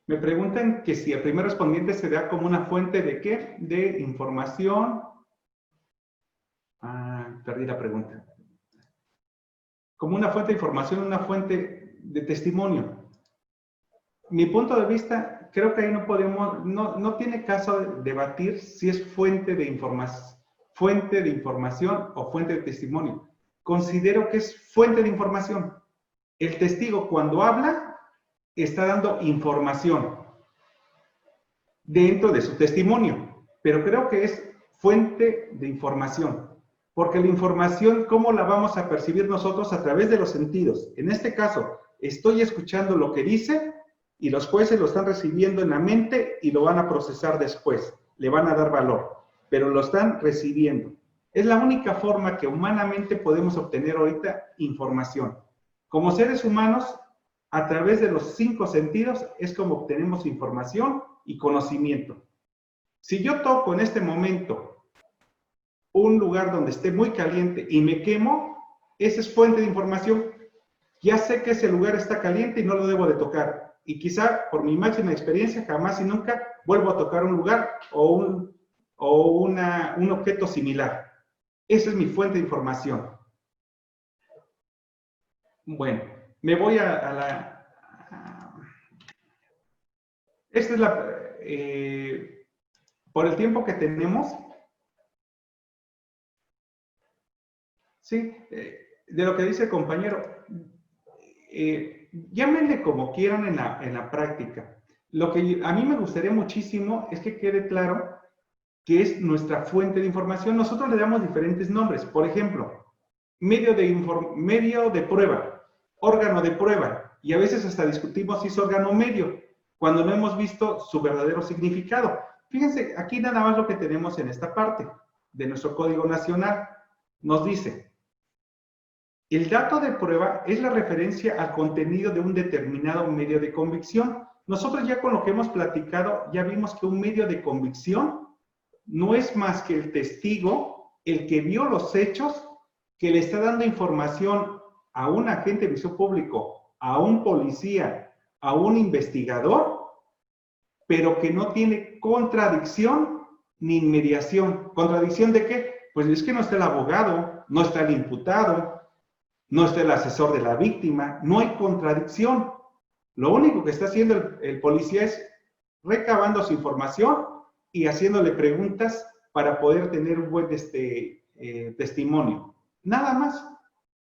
Me preguntan que si el primer respondiente se da como una fuente de ¿qué? De información. Perdí la pregunta. Como una fuente de información, una fuente de testimonio. Mi punto de vista, creo que ahí no podemos, no tiene caso debatir si es fuente de información o fuente de testimonio. Considero que es fuente de información. El testigo cuando habla está dando información dentro de su testimonio, pero creo que es fuente de información. Porque la información, ¿cómo la vamos a percibir nosotros? A través de los sentidos. En este caso, estoy escuchando lo que dice y los jueces lo están recibiendo en la mente y lo van a procesar después. Le van a dar valor, pero lo están recibiendo. Es la única forma que humanamente podemos obtener ahorita información. Como seres humanos, a través de los 5 sentidos es como obtenemos información y conocimiento. Si yo toco en este momento un lugar donde esté muy caliente y me quemo, esa es fuente de información. Ya sé que ese lugar está caliente y no lo debo de tocar. Y quizá por mi máxima experiencia jamás y nunca vuelvo a tocar un lugar o un objeto similar. Esa es mi fuente de información. Bueno, me voy a la... Esta es la... por el tiempo que tenemos... Sí, de lo que dice el compañero, llámenle como quieran en la práctica. Lo que a mí me gustaría muchísimo es que quede claro que es nuestra fuente de información. Nosotros le damos diferentes nombres. Por ejemplo, medio de prueba, órgano de prueba, y a veces hasta discutimos si es órgano medio, cuando no hemos visto su verdadero significado. Fíjense, aquí nada más lo que tenemos en esta parte de nuestro Código Nacional. Nos dice, el dato de prueba es la referencia al contenido de un determinado medio de convicción. Nosotros ya con lo que hemos platicado, ya vimos que un medio de convicción no es más que el testigo, el que vio los hechos, que le está dando información a un agente de ministerio público, a un policía, a un investigador, pero que no tiene contradicción ni inmediación. ¿Contradicción de qué? Pues es que no está el abogado, no está el imputado, no está el asesor de la víctima, no hay contradicción. Lo único que está haciendo el policía es recabando su información y haciéndole preguntas para poder tener un buen testimonio. Nada más.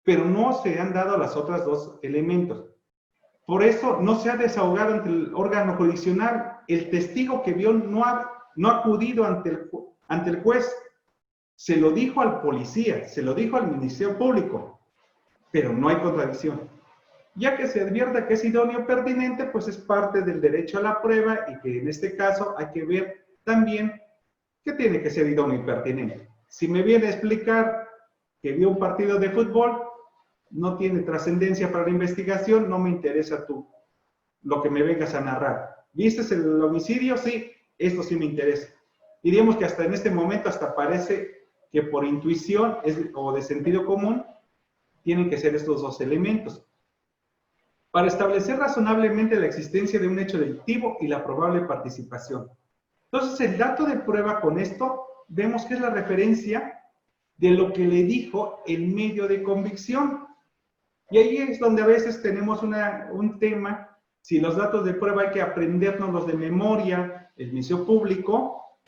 Pero no se han dado los otros dos elementos. Por eso no se ha desahogado ante el órgano jurisdiccional. El testigo que vio no ha acudido ante el juez. Se lo dijo al policía, se lo dijo al Ministerio Público, pero no hay contradicción. Ya que se advierta que es idóneo o pertinente, pues es parte del derecho a la prueba y que en este caso hay que ver también que tiene que ser idóneo y pertinente. Si me viene a explicar que vio un partido de fútbol, no tiene trascendencia para la investigación, no me interesa lo que me vengas a narrar. ¿Viste el homicidio? Sí, esto sí me interesa. Diríamos que hasta en este momento hasta parece que por intuición o de sentido común tienen que ser estos dos elementos. Para establecer razonablemente la existencia de un hecho delictivo y la probable participación. Entonces, el dato de prueba con esto, vemos que es la referencia de lo que le dijo el medio de convicción. Y ahí es donde a veces tenemos un tema, si los datos de prueba hay que aprendernos los de memoria, el Ministerio Público,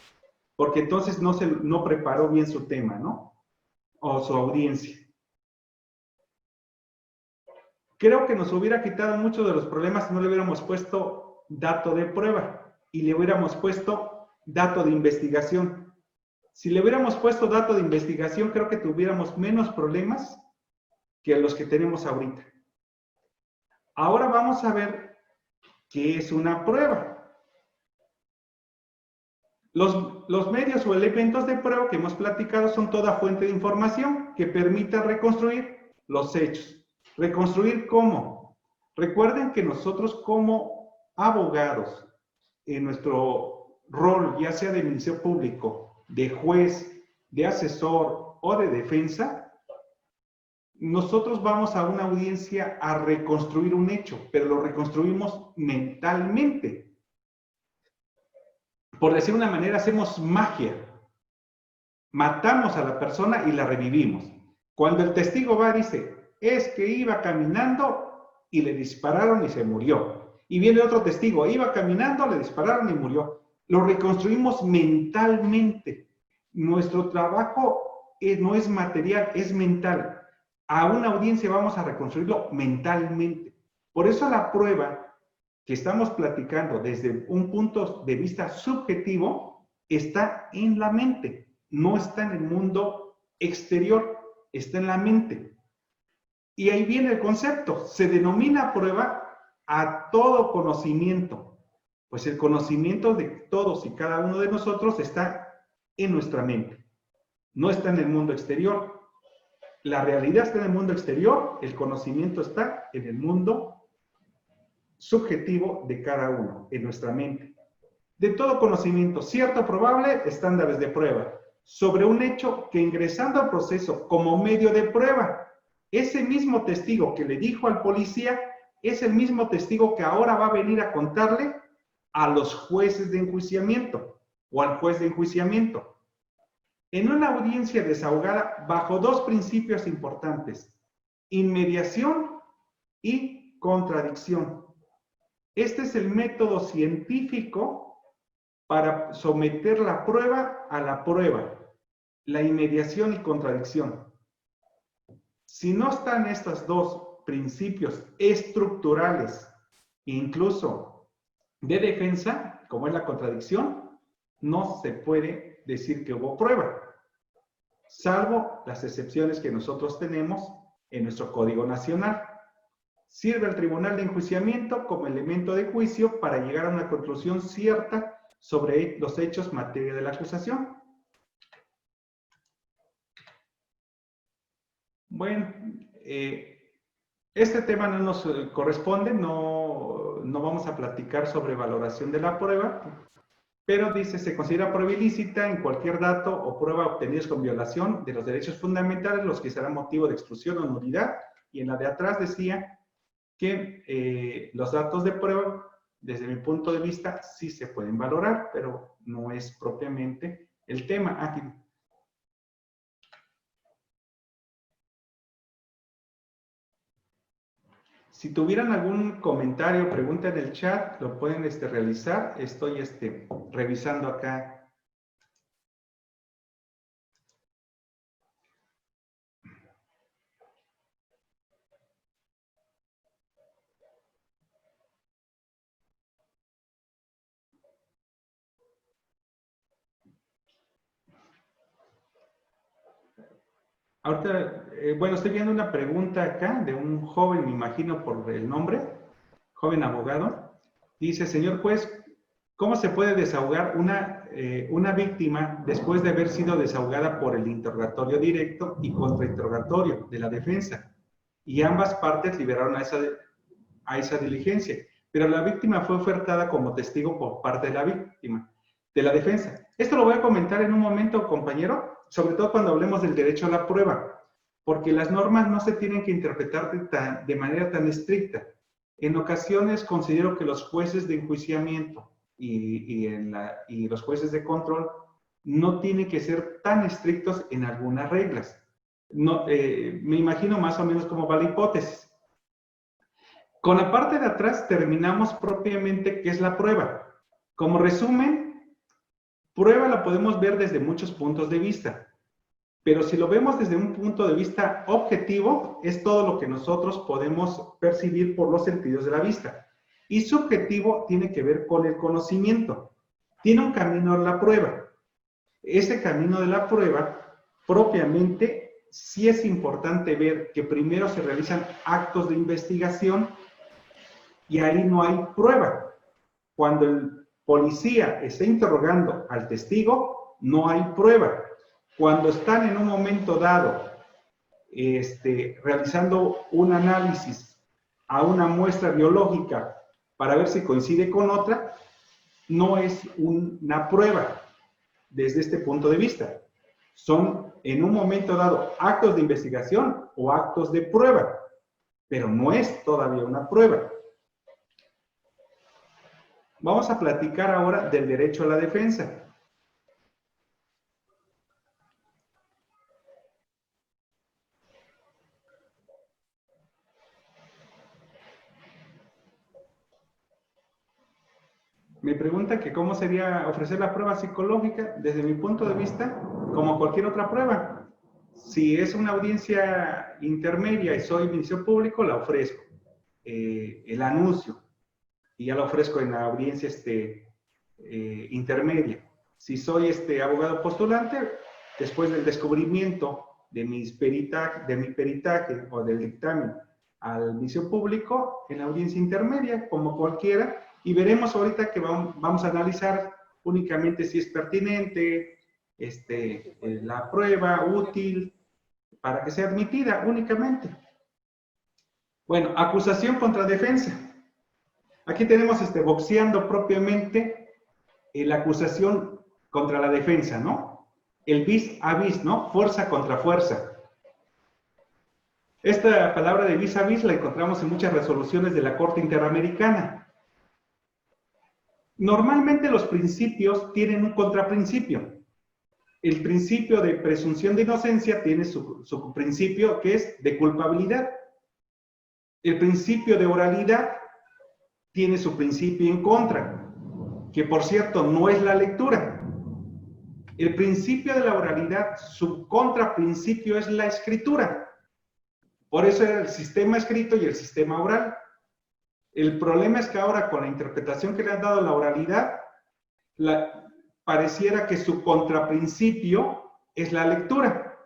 porque entonces no preparó bien su tema, ¿no? O su audiencia. Creo que nos hubiera quitado muchos de los problemas si no le hubiéramos puesto dato de prueba y le hubiéramos puesto dato de investigación. Si le hubiéramos puesto dato de investigación, creo que tuviéramos menos problemas que los que tenemos ahorita. Ahora vamos a ver qué es una prueba. Los medios o elementos de prueba que hemos platicado son toda fuente de información que permita reconstruir los hechos. ¿Reconstruir cómo? Recuerden que nosotros como abogados, en nuestro rol, ya sea de Ministerio Público, de juez, de asesor o de defensa, nosotros vamos a una audiencia a reconstruir un hecho, pero lo reconstruimos mentalmente. Por decir una manera, hacemos magia. Matamos a la persona y la revivimos. Cuando el testigo va, dice, es que iba caminando y le dispararon y se murió. Y viene otro testigo, iba caminando, le dispararon y murió. Lo reconstruimos mentalmente. Nuestro trabajo no es material, es mental. A una audiencia vamos a reconstruirlo mentalmente. Por eso la prueba que estamos platicando desde un punto de vista subjetivo está en la mente, no está en el mundo exterior, está en la mente. Y ahí viene el concepto, se denomina prueba a todo conocimiento, pues el conocimiento de todos y cada uno de nosotros está en nuestra mente, no está en el mundo exterior. La realidad está en el mundo exterior, el conocimiento está en el mundo subjetivo de cada uno, en nuestra mente. De todo conocimiento, cierto o probable, estándares de prueba, sobre un hecho que ingresando al proceso como medio de prueba, ese mismo testigo que le dijo al policía, es el mismo testigo que ahora va a venir a contarle a los jueces de enjuiciamiento o al juez de enjuiciamiento. En una audiencia desahogada bajo dos principios importantes, inmediación y contradicción. Este es el método científico para someter la prueba a la prueba, la inmediación y contradicción. Si no están estos dos principios estructurales, incluso de defensa, como es la contradicción, no se puede decir que hubo prueba, salvo las excepciones que nosotros tenemos en nuestro Código Nacional. Sirve al tribunal de enjuiciamiento como elemento de juicio para llegar a una conclusión cierta sobre los hechos materia de la acusación. Bueno, este tema no nos corresponde, no vamos a platicar sobre valoración de la prueba, pero dice, se considera prueba ilícita en cualquier dato o prueba obtenidos con violación de los derechos fundamentales, los que serán motivo de exclusión o nulidad, y en la de atrás decía que los datos de prueba, desde mi punto de vista, sí se pueden valorar, pero no es propiamente el tema. Aquí. Si tuvieran algún comentario o pregunta en el chat, lo pueden realizar. Estoy revisando acá. Ahorita, bueno, estoy viendo una pregunta acá de un joven, me imagino por el nombre, joven abogado. Dice, señor juez, ¿cómo se puede desahogar una víctima después de haber sido desahogada por el interrogatorio directo y contrainterrogatorio de la defensa? Y ambas partes liberaron a esa diligencia, pero la víctima fue ofertada como testigo por parte de la víctima, de la defensa. Esto lo voy a comentar en un momento, compañero, sobre todo cuando hablemos del derecho a la prueba, porque las normas no se tienen que interpretar de manera tan estricta. En ocasiones considero que los jueces de enjuiciamiento y los jueces de control no tienen que ser tan estrictos en algunas reglas. No, me imagino más o menos cómo va la hipótesis. Con la parte de atrás terminamos propiamente qué es la prueba. Como resumen, prueba la podemos ver desde muchos puntos de vista, pero si lo vemos desde un punto de vista objetivo, es todo lo que nosotros podemos percibir por los sentidos de la vista. Y subjetivo tiene que ver con el conocimiento. Tiene un camino a la prueba. Ese camino de la prueba, propiamente, sí es importante ver que primero se realizan actos de investigación y ahí no hay prueba. Cuando el policía está interrogando al testigo, no hay prueba. Cuando están en un momento dado realizando un análisis a una muestra biológica para ver si coincide con otra, no es una prueba desde este punto de vista. Son en un momento dado actos de investigación o actos de prueba, pero no es todavía una prueba. Vamos a platicar ahora del derecho a la defensa. Me pregunta que cómo sería ofrecer la prueba psicológica. Desde mi punto de vista, como cualquier otra prueba. Si es una audiencia intermedia y soy ministerio público, la ofrezco. El anuncio. Y ya lo ofrezco en la audiencia intermedia. Si soy abogado postulante, después del descubrimiento de mi peritaje o del dictamen al ministerio público, en la audiencia intermedia, como cualquiera, y veremos ahorita que vamos a analizar únicamente si es pertinente, la prueba útil para que sea admitida únicamente. Bueno, acusación contra defensa. Aquí tenemos boxeando propiamente la acusación contra la defensa, ¿no? El vis a vis, ¿no? Fuerza contra fuerza. Esta palabra de vis a vis la encontramos en muchas resoluciones de la Corte Interamericana. Normalmente los principios tienen un contraprincipio. El principio de presunción de inocencia tiene su principio que es de culpabilidad. El principio de oralidad tiene su principio en contra, que por cierto no es la lectura. El principio de la oralidad, su contraprincipio es la escritura. Por eso era el sistema escrito y el sistema oral. El problema es que ahora con la interpretación que le han dado a la oralidad, pareciera que su contraprincipio es la lectura.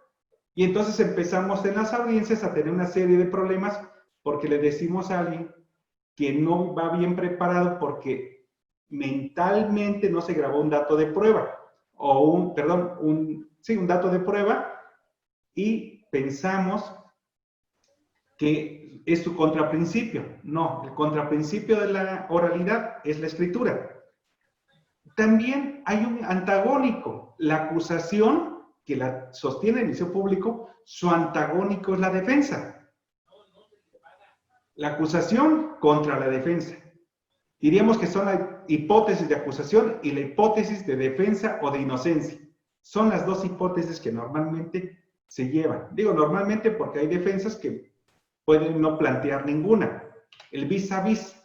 Y entonces empezamos en las audiencias a tener una serie de problemas porque le decimos a alguien que no va bien preparado porque mentalmente no se grabó un dato de prueba, o un dato de prueba, y pensamos que es su contraprincipio. No, el contraprincipio de la oralidad es la escritura. También hay un antagónico. La acusación que la sostiene el Ministerio Público, su antagónico es la defensa. La acusación contra la defensa. Diríamos que son la hipótesis de acusación y la hipótesis de defensa o de inocencia. Son las dos hipótesis que normalmente se llevan. Digo normalmente porque hay defensas que pueden no plantear ninguna. El vis a vis.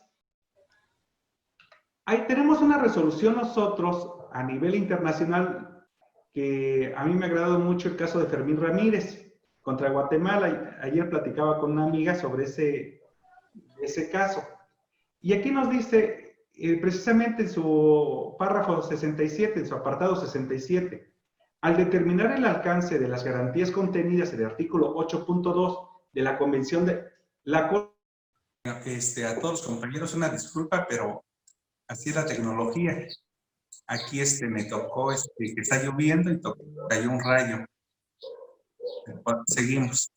Ahí tenemos una resolución nosotros a nivel internacional que a mí me ha agradado mucho el caso de Fermín Ramírez contra Guatemala. Ayer platicaba con una amiga sobre ese caso. Y aquí nos dice, precisamente en su párrafo 67, en su apartado 67, al determinar el alcance de las garantías contenidas en el artículo 8.2 de la Convención de la Corte. A todos los compañeros, una disculpa, pero así es la tecnología. Aquí me tocó que está lloviendo y cayó un rayo. Seguimos.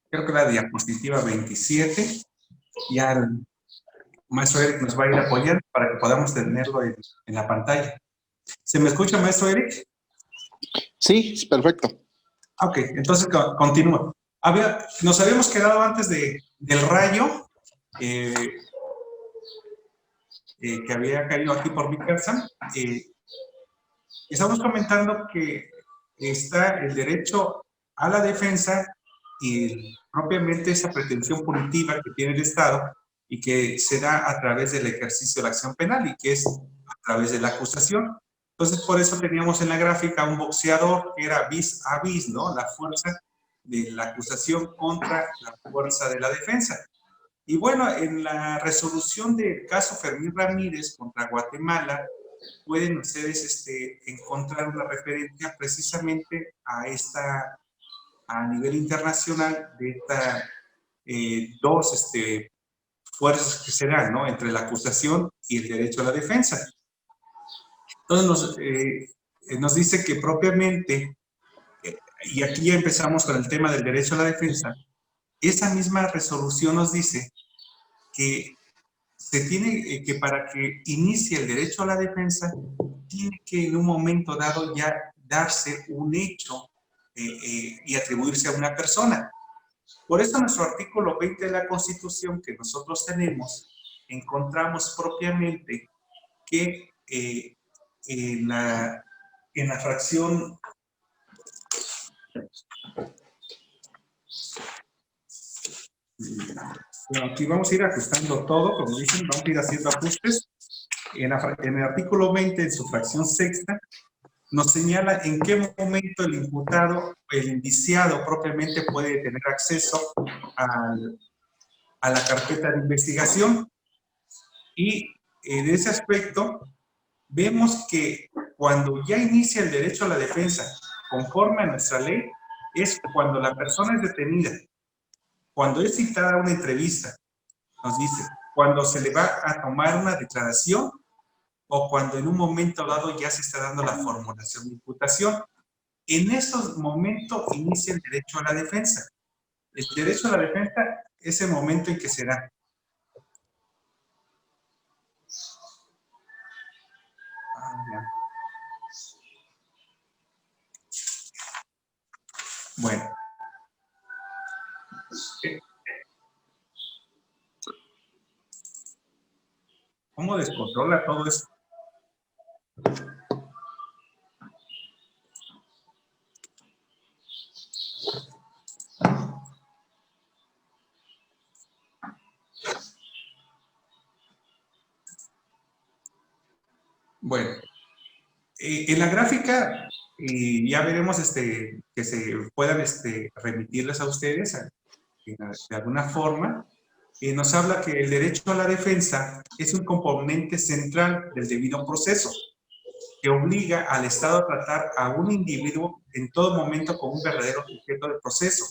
Creo que la diapositiva 27. Ya el maestro Eric nos va a ir apoyando para que podamos tenerlo en la pantalla. ¿Se me escucha, maestro Eric? Sí, es perfecto. Ok, entonces continúa. Nos habíamos quedado antes del rayo que había caído aquí por mi casa. Estamos comentando que está el derecho a la defensa y propiamente esa pretensión punitiva que tiene el Estado y que se da a través del ejercicio de la acción penal y que es a través de la acusación. Entonces, por eso teníamos en la gráfica un boxeador que era vis a vis, ¿no? La fuerza de la acusación contra la fuerza de la defensa. Y bueno, en la resolución del caso Fermín Ramírez contra Guatemala, pueden ustedes encontrar una referencia precisamente a nivel internacional de estas dos fuerzas que se dan, ¿no? Entre la acusación y el derecho a la defensa. Entonces nos dice que propiamente, y aquí ya empezamos con el tema del derecho a la defensa, esa misma resolución nos dice que se tiene que para que inicie el derecho a la defensa, tiene que en un momento dado ya darse un hecho y atribuirse a una persona. Por eso en nuestro artículo 20 de la Constitución que nosotros tenemos, encontramos propiamente que en la fracción aquí vamos a ir ajustando todo, como dicen, vamos a ir haciendo ajustes. En el artículo 20, en su fracción sexta, nos señala en qué momento el imputado, el indiciado propiamente puede tener acceso a la carpeta de investigación. Y en ese aspecto, vemos que cuando ya inicia el derecho a la defensa, conforme a nuestra ley, es cuando la persona es detenida, cuando es citada a una entrevista, nos dice, cuando se le va a tomar una declaración o cuando en un momento dado ya se está dando la formulación de imputación. En esos momentos inicia el derecho a la defensa. El derecho a la defensa es el momento en que se da. Bueno. ¿Cómo descontrola todo esto? Bueno, en la gráfica ya veremos que se puedan remitirles a ustedes de alguna forma. Nos habla que el derecho a la defensa es un componente central del debido proceso que obliga al Estado a tratar a un individuo en todo momento como un verdadero sujeto del proceso,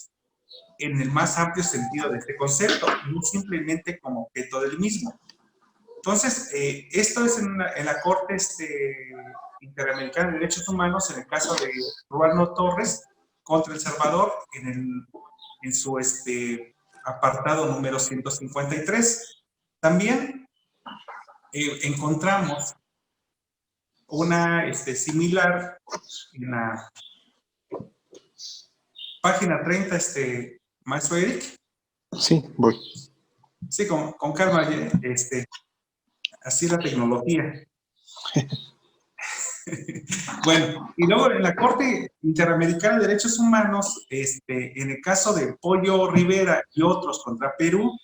en el más amplio sentido de este concepto, no simplemente como objeto del mismo. Entonces, esto es en la Corte Interamericana de Derechos Humanos, en el caso de Ruano Torres contra El Salvador, en su apartado número 153. También encontramos una similar en la página 30, maestro Eric. Sí, voy. Sí, con calma, así la tecnología. Bueno, y luego en la Corte Interamericana de Derechos Humanos, en el caso de Pollo Rivera y otros contra Perú,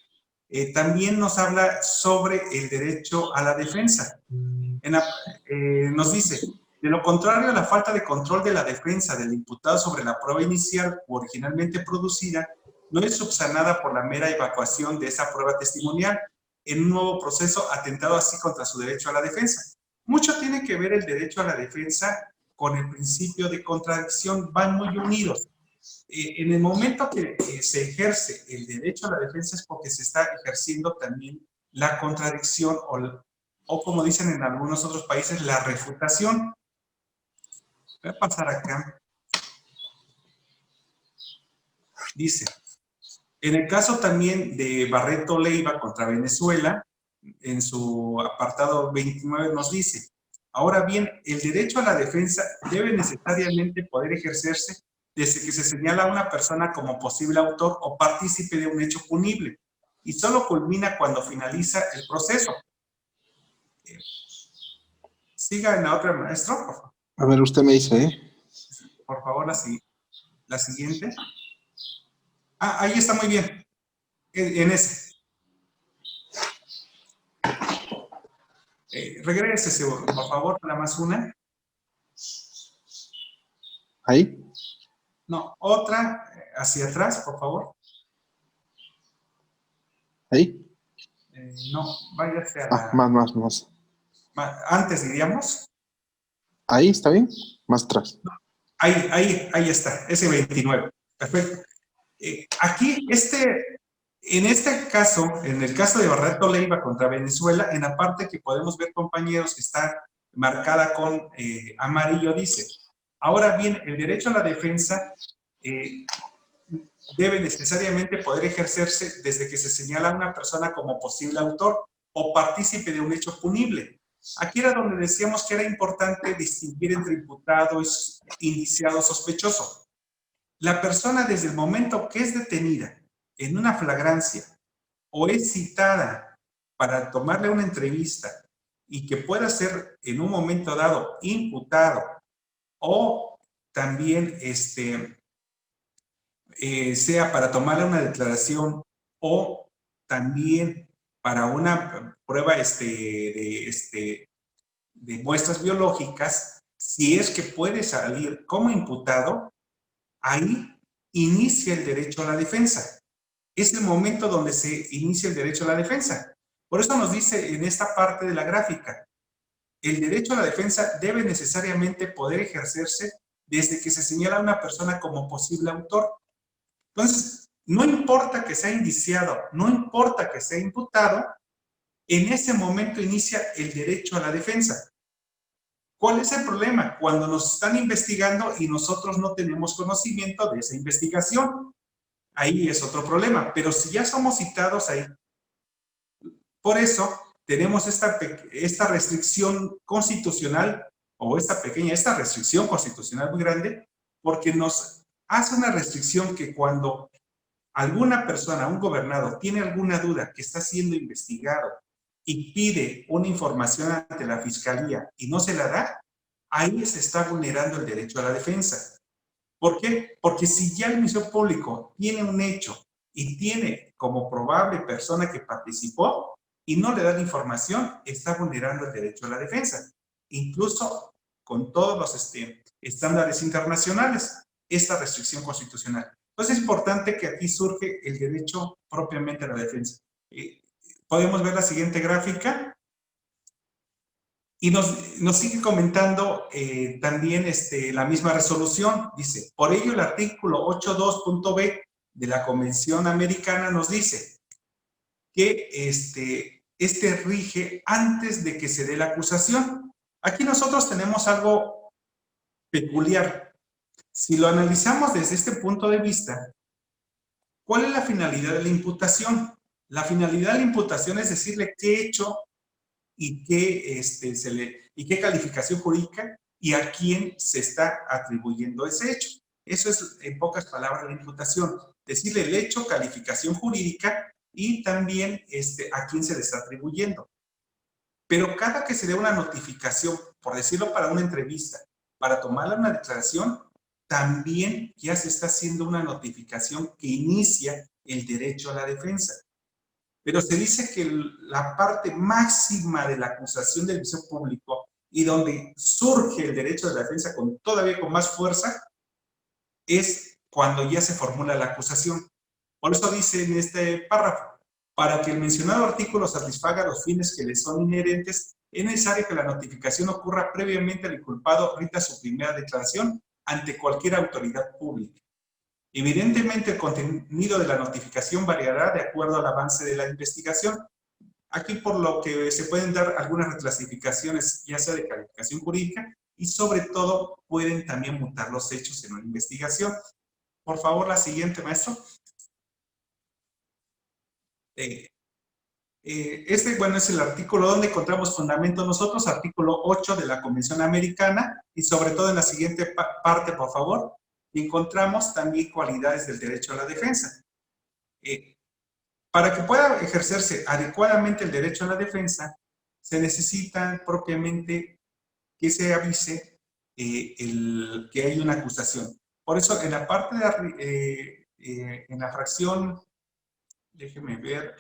también nos habla sobre el derecho a la defensa. Nos dice, de lo contrario, la falta de control de la defensa del imputado sobre la prueba inicial o originalmente producida no es subsanada por la mera evacuación de esa prueba testimonial en un nuevo proceso atentado así contra su derecho a la defensa. Mucho tiene que ver el derecho a la defensa con el principio de contradicción, van muy unidos. En el momento que se ejerce el derecho a la defensa es porque se está ejerciendo también la contradicción o como dicen en algunos otros países, la refutación. Voy a pasar acá. Dice, en el caso también de Barreto Leiva contra Venezuela, en su apartado 29 nos dice, ahora bien, el derecho a la defensa debe necesariamente poder ejercerse desde que se señala a una persona como posible autor o partícipe de un hecho punible, y solo culmina cuando finaliza el proceso. Siga en la otra, maestro, por favor. A ver, usted me dice, ¿eh? Por favor, la siguiente. Ah, ahí está muy bien. En ese. Regrésese, por favor, nada más una. ¿Ahí? No, otra hacia atrás, por favor. ¿Ahí? No, váyase a la... Más. Antes diríamos. ¿Ahí está bien? Más atrás. No, ahí está, ese 29. Perfecto. Aquí, en este caso, en el caso de Barreto Leiva contra Venezuela, en la parte que podemos ver, compañeros, que está marcada con amarillo, dice, ahora bien, el derecho a la defensa debe necesariamente poder ejercerse desde que se señala a una persona como posible autor o partícipe de un hecho punible. Aquí era donde decíamos que era importante distinguir entre imputado, indiciado, sospechoso. La persona desde el momento que es detenida en una flagrancia o es citada para tomarle una entrevista y que pueda ser en un momento dado imputado o también sea para tomarle una declaración o también para una prueba de muestras biológicas, si es que puede salir como imputado, ahí inicia el derecho a la defensa. Es el momento donde se inicia el derecho a la defensa. Por eso nos dice en esta parte de la gráfica, el derecho a la defensa debe necesariamente poder ejercerse desde que se señala a una persona como posible autor. Entonces, no importa que sea indiciado, no importa que sea imputado, en ese momento inicia el derecho a la defensa. ¿Cuál es el problema? Cuando nos están investigando y nosotros no tenemos conocimiento de esa investigación. Ahí es otro problema. Pero si ya somos citados ahí, por eso tenemos esta restricción constitucional o esta restricción constitucional muy grande, porque nos hace una restricción que cuando alguna persona, un gobernado, tiene alguna duda que está siendo investigado y pide una información ante la fiscalía y no se la da, ahí se está vulnerando el derecho a la defensa. ¿Por qué? Porque si ya el Ministerio Público tiene un hecho y tiene como probable persona que participó y no le da la información, está vulnerando el derecho a la defensa. Incluso con todos los estándares internacionales, esta restricción constitucional. Entonces es importante que aquí surge el derecho propiamente a la defensa. Podemos ver la siguiente gráfica. Y nos sigue comentando también la misma resolución. Dice, por ello el artículo 8.2.b de la Convención Americana nos dice que este rige antes de que se dé la acusación. Aquí nosotros tenemos algo peculiar. Si lo analizamos desde este punto de vista, ¿cuál es la finalidad de la imputación? La finalidad de la imputación es decirle qué hecho y qué calificación jurídica y a quién se está atribuyendo ese hecho. Eso es, en pocas palabras, la imputación. Decirle el hecho, calificación jurídica y también a quién se le está atribuyendo. Pero cada que se dé una notificación, por decirlo para una entrevista, para tomarle una declaración, también ya se está haciendo una notificación que inicia el derecho a la defensa. Pero se dice que la parte máxima de la acusación del Ministerio Público y donde surge el derecho de la defensa todavía con más fuerza es cuando ya se formula la acusación. Por eso dice en este párrafo, para que el mencionado artículo satisfaga los fines que le son inherentes, es necesario que la notificación ocurra previamente al inculpado rinda su primera declaración ante cualquier autoridad pública. Evidentemente, el contenido de la notificación variará de acuerdo al avance de la investigación. Aquí, por lo que se pueden dar algunas reclasificaciones, ya sea de calificación jurídica, y sobre todo pueden también mutar los hechos en una investigación. Por favor, la siguiente, maestro. Bueno, es el artículo donde encontramos fundamento nosotros, artículo 8 de la Convención Americana, y sobre todo en la siguiente parte, por favor, encontramos también cualidades del derecho a la defensa. Para que pueda ejercerse adecuadamente el derecho a la defensa, se necesita propiamente que se avise que hay una acusación. Por eso, en la parte en la fracción, déjeme ver,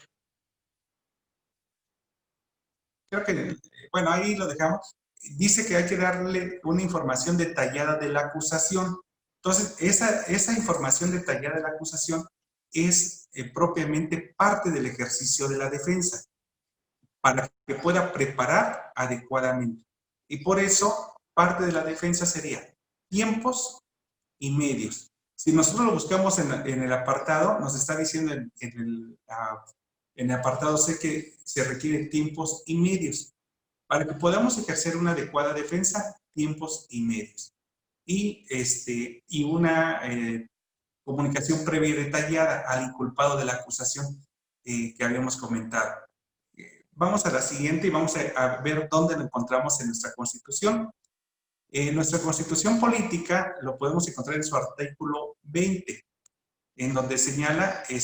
creo que, bueno, ahí lo dejamos, dice que hay que darle una información detallada de la acusación. Entonces, esa información detallada de la acusación es propiamente parte del ejercicio de la defensa, para que pueda preparar adecuadamente. Y por eso, parte de la defensa sería tiempos y medios. Si nosotros lo buscamos en el apartado, nos está diciendo en el apartado C que se requieren tiempos y medios. Para que podamos ejercer una adecuada defensa, tiempos y medios. Y una comunicación previa y detallada al inculpado de la acusación que habíamos comentado. Vamos a la siguiente y vamos a ver dónde lo encontramos en nuestra Constitución. Nuestra Constitución Política lo podemos encontrar en su artículo 20, en donde señala que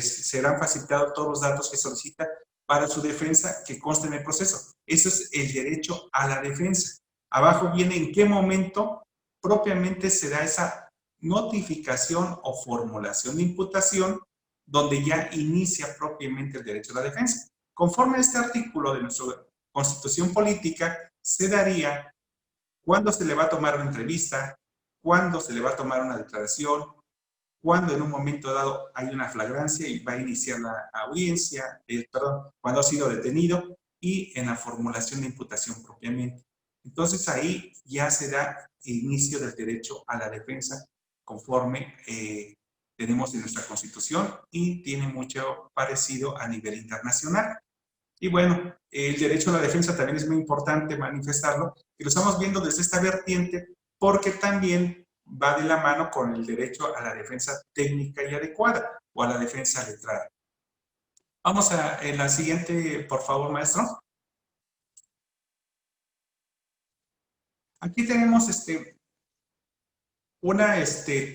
serán facilitados todos los datos que solicita para su defensa que consten en el proceso. Eso es el derecho a la defensa. Abajo viene en qué momento propiamente se da esa notificación o formulación de imputación donde ya inicia propiamente el derecho a la defensa. Conforme a este artículo de nuestra Constitución Política, se daría cuándo se le va a tomar una entrevista, cuándo se le va a tomar una declaración, cuando en un momento dado hay una flagrancia y va a iniciar la audiencia, cuando ha sido detenido y en la formulación de imputación propiamente. Entonces ahí ya se da inicio del derecho a la defensa conforme tenemos en nuestra Constitución y tiene mucho parecido a nivel internacional. Y bueno, el derecho a la defensa también es muy importante manifestarlo y lo estamos viendo desde esta vertiente porque también va de la mano con el derecho a la defensa técnica y adecuada o a la defensa letrada. Vamos a la siguiente, por favor, maestro. Aquí tenemos una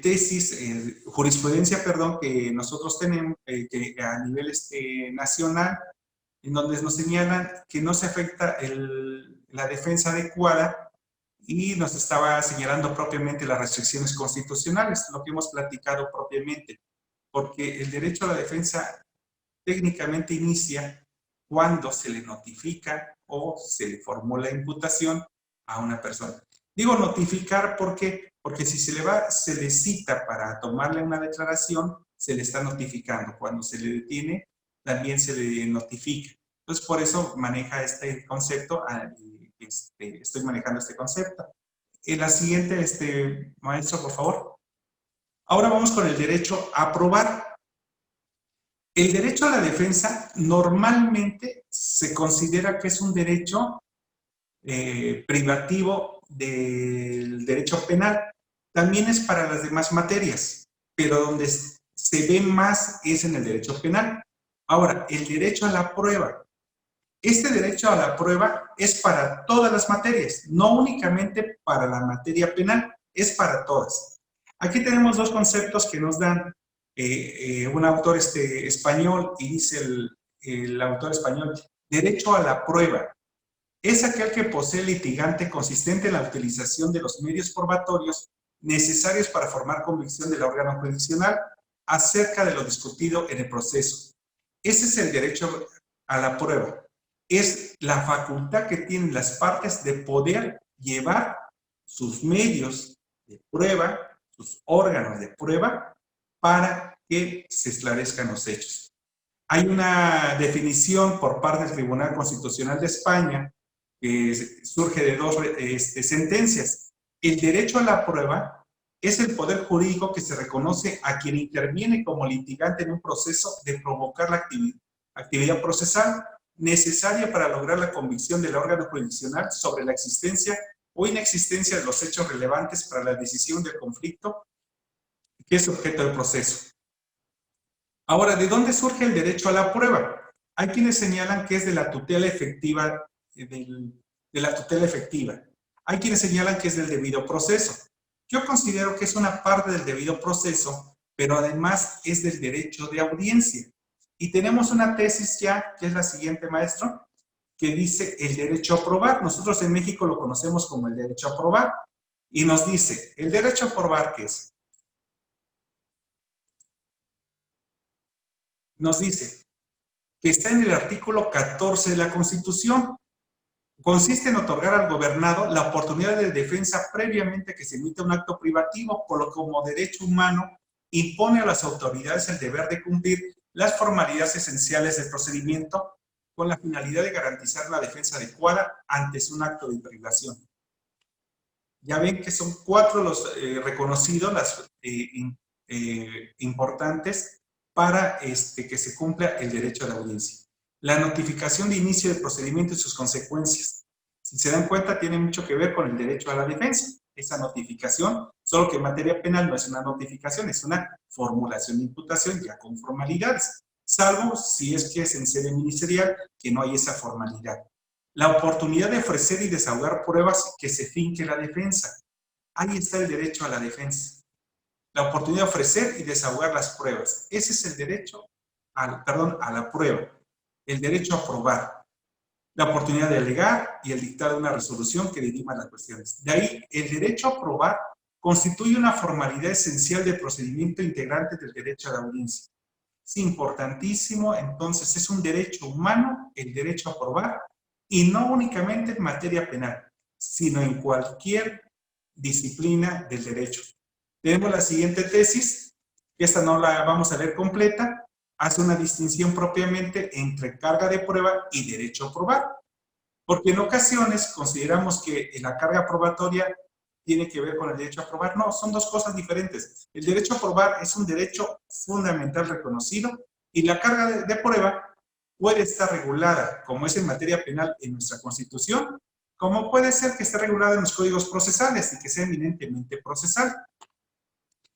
tesis, jurisprudencia, perdón, que nosotros tenemos que a nivel nacional, en donde nos señalan que no se afecta la defensa adecuada y nos estaba señalando propiamente las restricciones constitucionales, lo que hemos platicado propiamente, porque el derecho a la defensa técnicamente inicia cuando se le notifica o se le formula imputación a una persona. Digo notificar porque si se le cita para tomarle una declaración, se le está notificando. Cuando se le detiene, también se le notifica. Entonces, por eso maneja este concepto, estoy manejando este concepto. En la siguiente, maestro, por favor. Ahora vamos con el derecho a probar. El derecho a la defensa normalmente se considera que es un derecho privativo del derecho penal. También es para las demás materias, pero donde se ve más es en el derecho penal. Ahora, el derecho a la prueba. Este derecho a la prueba es para todas las materias, no únicamente para la materia penal, es para todas. Aquí tenemos dos conceptos que nos dan un autor español, y dice el autor español: derecho a la prueba es aquel que posee el litigante consistente en la utilización de los medios probatorios necesarios para formar convicción del órgano jurisdiccional acerca de lo discutido en el proceso. Ese es el derecho a la prueba. Es la facultad que tienen las partes de poder llevar sus medios de prueba, sus órganos de prueba, para que se esclarezcan los hechos. Hay una definición por parte del Tribunal Constitucional de España que surge de dos sentencias. El derecho a la prueba es el poder jurídico que se reconoce a quien interviene como litigante en un proceso de provocar la actividad procesal necesaria para lograr la convicción del órgano jurisdiccional sobre la existencia o inexistencia de los hechos relevantes para la decisión del conflicto que es objeto del proceso. Ahora, ¿de dónde surge el derecho a la prueba? Hay quienes señalan que es de la tutela efectiva, Hay quienes señalan que es del debido proceso. Yo considero que es una parte del debido proceso, pero además es del derecho de audiencia. Y tenemos una tesis ya, que es la siguiente, maestro, que dice el derecho a probar. Nosotros en México lo conocemos como el derecho a probar. Y nos dice, el derecho a probar, ¿qué es? Nos dice que está en el artículo 14 de la Constitución. Consiste en otorgar al gobernado la oportunidad de defensa previamente que se emita un acto privativo, por lo que como derecho humano impone a las autoridades el deber de cumplir las formalidades esenciales del procedimiento con la finalidad de garantizar una defensa adecuada antes un acto de privación. Ya ven que son 4 los reconocidos, las importantes para que se cumpla el derecho a la audiencia. La notificación de inicio del procedimiento y sus consecuencias. Si se dan cuenta, tiene mucho que ver con el derecho a la defensa. Esa notificación, solo que en materia penal no es una notificación, es una formulación de imputación ya con formalidades, salvo si es que es en sede ministerial que no hay esa formalidad. La oportunidad de ofrecer y desahogar pruebas que se finque la defensa. Ahí está el derecho a la defensa. La oportunidad de ofrecer y desahogar las pruebas. Ese es el derecho a la prueba. El derecho a probar, la oportunidad de alegar y el dictar de una resolución que dirima las cuestiones. De ahí, el derecho a probar constituye una formalidad esencial del procedimiento integrante del derecho a la audiencia. Es importantísimo, entonces, es un derecho humano el derecho a probar, y no únicamente en materia penal, sino en cualquier disciplina del derecho. Tenemos la siguiente tesis, que esta no la vamos a leer completa, hace una distinción propiamente entre carga de prueba y derecho a probar. Porque en ocasiones consideramos que la carga probatoria tiene que ver con el derecho a probar. No, son dos cosas diferentes. El derecho a probar es un derecho fundamental reconocido y la carga de prueba puede estar regulada, como es en materia penal en nuestra Constitución, como puede ser que esté regulada en los códigos procesales y que sea eminentemente procesal.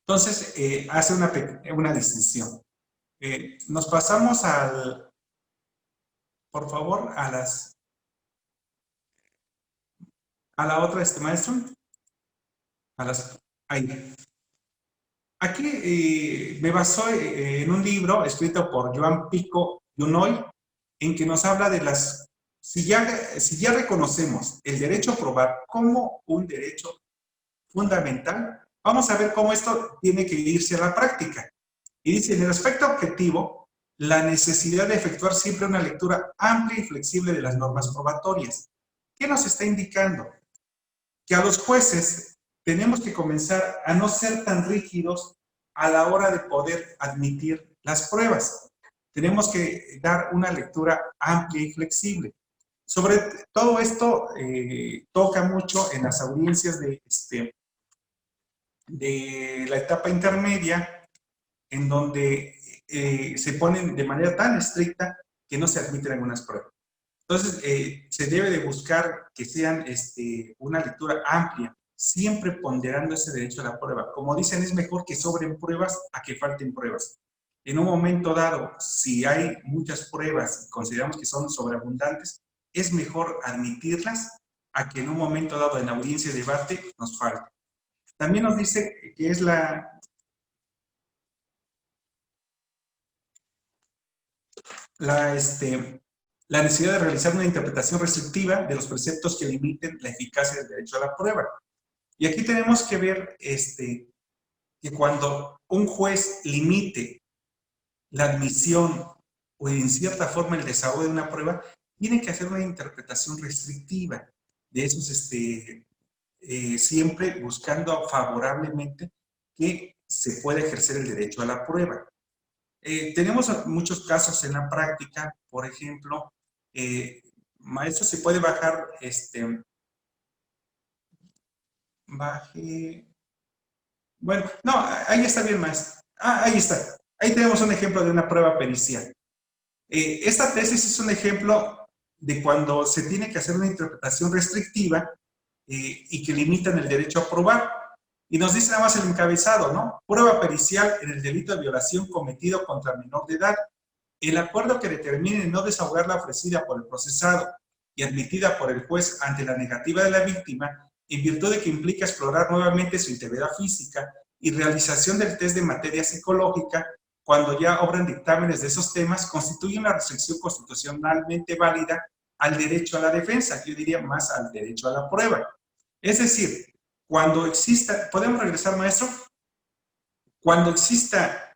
Entonces, hace una distinción. Nos pasamos por favor, a la otra, maestro. Ahí. Aquí me basó en un libro escrito por Joan Pico Junoy, en que nos habla de si ya reconocemos el derecho a probar como un derecho fundamental, vamos a ver cómo esto tiene que irse a la práctica. Y dice, en el aspecto objetivo, la necesidad de efectuar siempre una lectura amplia y flexible de las normas probatorias. ¿Qué nos está indicando? Que a los jueces tenemos que comenzar a no ser tan rígidos a la hora de poder admitir las pruebas. Tenemos que dar una lectura amplia y flexible. Sobre todo esto toca mucho en las audiencias de la etapa intermedia, en donde se ponen de manera tan estricta que no se admiten algunas pruebas. Entonces, se debe de buscar que sean una lectura amplia, siempre ponderando ese derecho a la prueba. Como dicen, es mejor que sobren pruebas a que falten pruebas. En un momento dado, si hay muchas pruebas y consideramos que son sobreabundantes, es mejor admitirlas a que en un momento dado en audiencia y debate nos falte. También nos dice que es la necesidad de realizar una interpretación restrictiva de los preceptos que limiten la eficacia del derecho a la prueba. Y aquí tenemos que ver que cuando un juez limite la admisión o en cierta forma el desahogo de una prueba, tiene que hacer una interpretación restrictiva de esos, siempre buscando favorablemente que se pueda ejercer el derecho a la prueba. Tenemos muchos casos en la práctica, por ejemplo, maestro, se puede bajar, bueno, no, ahí está bien, maestro. Ahí está. Ahí tenemos un ejemplo de una prueba pericial. Esta tesis es un ejemplo de cuando se tiene que hacer una interpretación restrictiva y que limitan el derecho a probar. Y nos dice nada más el encabezado, ¿no? Prueba pericial en el delito de violación cometido contra menor de edad. El acuerdo que determine no desahogar la ofrecida por el procesado y admitida por el juez ante la negativa de la víctima, en virtud de que implica explorar nuevamente su integridad física y realización del test de materia psicológica, cuando ya obran dictámenes de esos temas, constituye una restricción constitucionalmente válida al derecho a la defensa, yo diría más al derecho a la prueba. Es decir, cuando exista, ¿podemos regresar, maestro? Cuando exista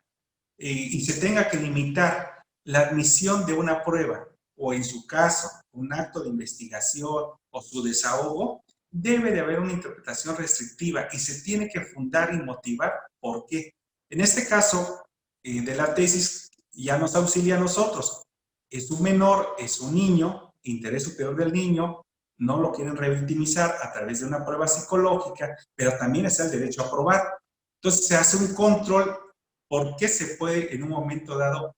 y se tenga que limitar la admisión de una prueba, o en su caso, un acto de investigación o su desahogo, debe de haber una interpretación restrictiva y se tiene que fundar y motivar por qué. En este caso de la tesis, ya nos auxilia a nosotros. Es un menor, es un niño, interés superior del niño, no lo quieren revictimizar a través de una prueba psicológica, pero también está el derecho a probar. Entonces se hace un control por qué se puede en un momento dado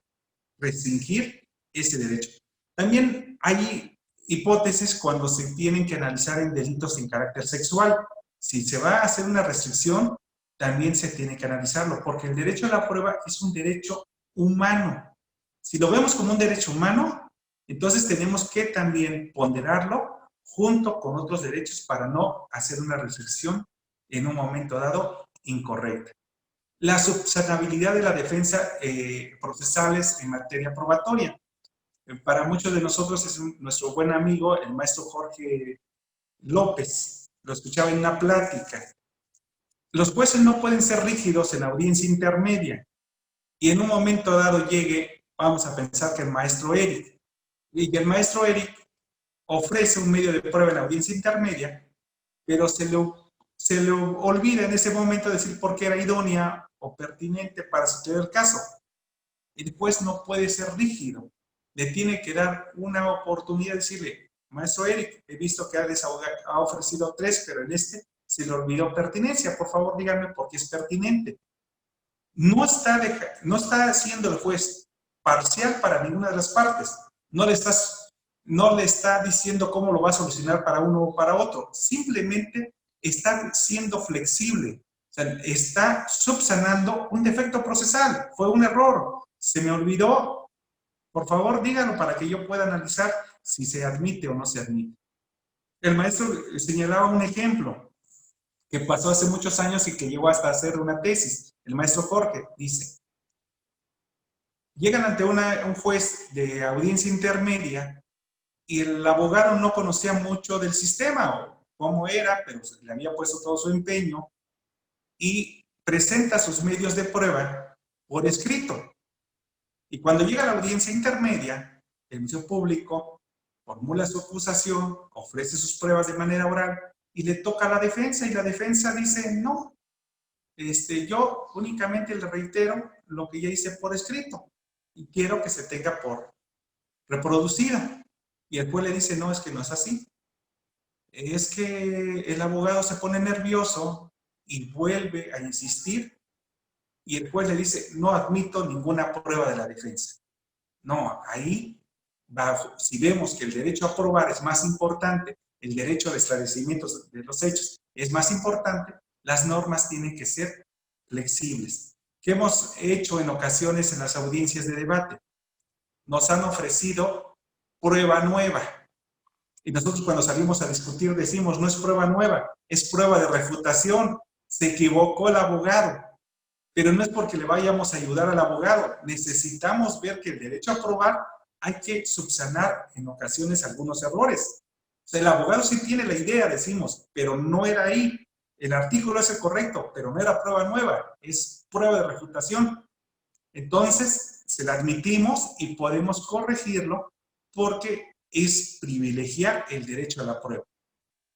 restringir ese derecho. También hay hipótesis cuando se tienen que analizar en delitos en carácter sexual. Si se va a hacer una restricción, también se tiene que analizarlo, porque el derecho a la prueba es un derecho humano. Si lo vemos como un derecho humano, entonces tenemos que también ponderarlo junto con otros derechos para no hacer una restricción en un momento dado incorrecta. La subsanabilidad de la defensa procesales en materia probatoria. Para muchos de nosotros es nuestro buen amigo, el maestro Jorge López. Lo escuchaba en una plática. Los jueces no pueden ser rígidos en audiencia intermedia. Y en un momento dado llegue, vamos a pensar que el maestro Eric, y el maestro Eric ofrece un medio de prueba en la audiencia intermedia, pero se le olvida en ese momento decir por qué era idónea o pertinente para suceder el caso. El juez no puede ser rígido. Le tiene que dar una oportunidad de decirle, maestro Eric, he visto que ha ofrecido 3, pero en este se le olvidó pertinencia. Por favor, díganme por qué es pertinente. No está haciendo el juez parcial para ninguna de las partes. No le está diciendo cómo lo va a solucionar para uno o para otro. Simplemente está siendo flexible. O sea, está subsanando un defecto procesal. Fue un error. Se me olvidó. Por favor, díganlo para que yo pueda analizar si se admite o no se admite. El maestro señalaba un ejemplo que pasó hace muchos años y que llegó hasta hacer una tesis. El maestro Jorge dice, llegan ante un juez de audiencia intermedia y el abogado no conocía mucho del sistema o cómo era, pero le había puesto todo su empeño y presenta sus medios de prueba por escrito. Y cuando llega a la audiencia intermedia, el Ministerio Público formula su acusación, ofrece sus pruebas de manera oral y le toca a la defensa y la defensa dice, no, yo únicamente le reitero lo que ya hice por escrito y quiero que se tenga por reproducida. Y el juez le dice, no, es que no es así. Es que el abogado se pone nervioso y vuelve a insistir y el juez le dice, no admito ninguna prueba de la defensa. No, ahí, si vemos que el derecho a probar es más importante, el derecho de esclarecimiento de los hechos es más importante, las normas tienen que ser flexibles. ¿Qué hemos hecho en ocasiones en las audiencias de debate? Nos han ofrecido prueba nueva. Y nosotros cuando salimos a discutir decimos, no es prueba nueva, es prueba de refutación. Se equivocó el abogado. Pero no es porque le vayamos a ayudar al abogado. Necesitamos ver que el derecho a probar hay que subsanar en ocasiones algunos errores. O sea, el abogado sí tiene la idea, decimos, pero no era ahí. El artículo es el correcto, pero no era prueba nueva, es prueba de refutación. Entonces, se la admitimos y podemos corregirlo porque es privilegiar el derecho a la prueba.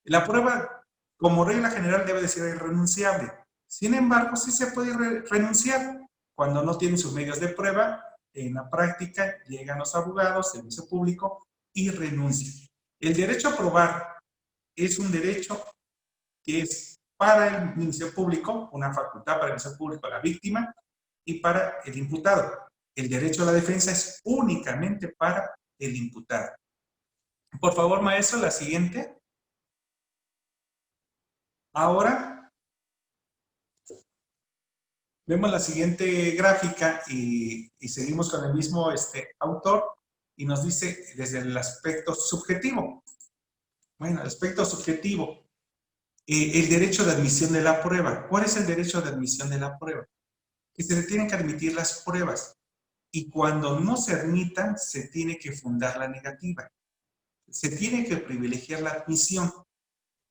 La prueba, como regla general, debe de ser irrenunciable. Sin embargo, sí se puede renunciar cuando no tienen sus medios de prueba. En la práctica llegan los abogados, el Ministerio Público y renuncian. El derecho a probar es un derecho que es para el Ministerio Público, una facultad para el Ministerio Público, la víctima, y para el imputado. El derecho a la defensa es únicamente para el imputado. Por favor, maestro, la siguiente. Ahora vemos la siguiente gráfica y seguimos con el mismo autor y nos dice desde el aspecto subjetivo. Bueno, el aspecto subjetivo, el derecho de admisión de la prueba. ¿Cuál es el derecho de admisión de la prueba? Que se le tienen que admitir las pruebas y cuando no se admitan se tiene que fundar la negativa. Se tiene que privilegiar la admisión.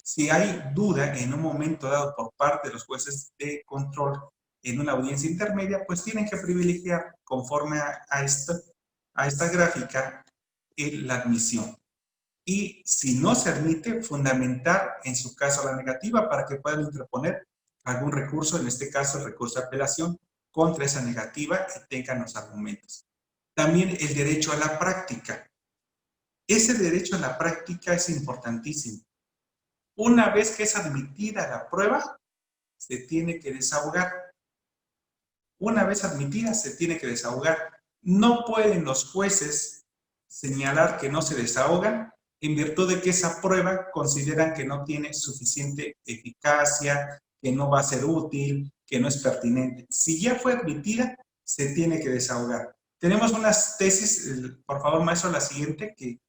Si hay duda en un momento dado por parte de los jueces de control en una audiencia intermedia, pues tienen que privilegiar, conforme a esta gráfica, la admisión. Y si no se admite, fundamentar en su caso la negativa para que puedan interponer algún recurso, en este caso el recurso de apelación, contra esa negativa y tengan los argumentos. También el derecho a la práctica. Ese derecho a la práctica es importantísimo. Una vez que es admitida la prueba, se tiene que desahogar. Una vez admitida, se tiene que desahogar. No pueden los jueces señalar que no se desahogan en virtud de que esa prueba consideran que no tiene suficiente eficacia, que no va a ser útil, que no es pertinente. Si ya fue admitida, se tiene que desahogar. Tenemos unas tesis, por favor, maestro, la siguiente, que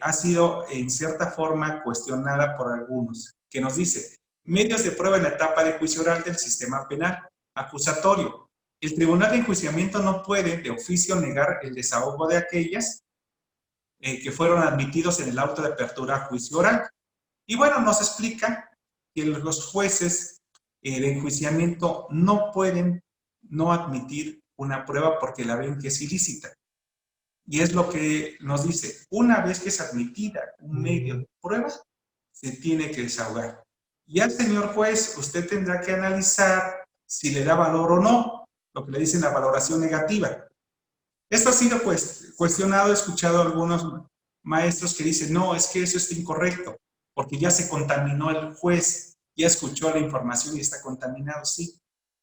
ha sido en cierta forma cuestionada por algunos, que nos dice, medios de prueba en la etapa de juicio oral del sistema penal, acusatorio. El tribunal de enjuiciamiento no puede de oficio negar el desahogo de aquellas que fueron admitidos en el auto de apertura a juicio oral. Y bueno, nos explica que los jueces de enjuiciamiento no pueden no admitir una prueba porque la ven que es ilícita. Y es lo que nos dice, una vez que es admitida un medio de prueba, se tiene que desahogar. Y al señor juez, usted tendrá que analizar si le da valor o no, lo que le dicen la valoración negativa. Esto ha sido cuestionado, he escuchado a algunos maestros que dicen, no, es que eso está incorrecto, porque ya se contaminó el juez, ya escuchó la información y está contaminado, sí.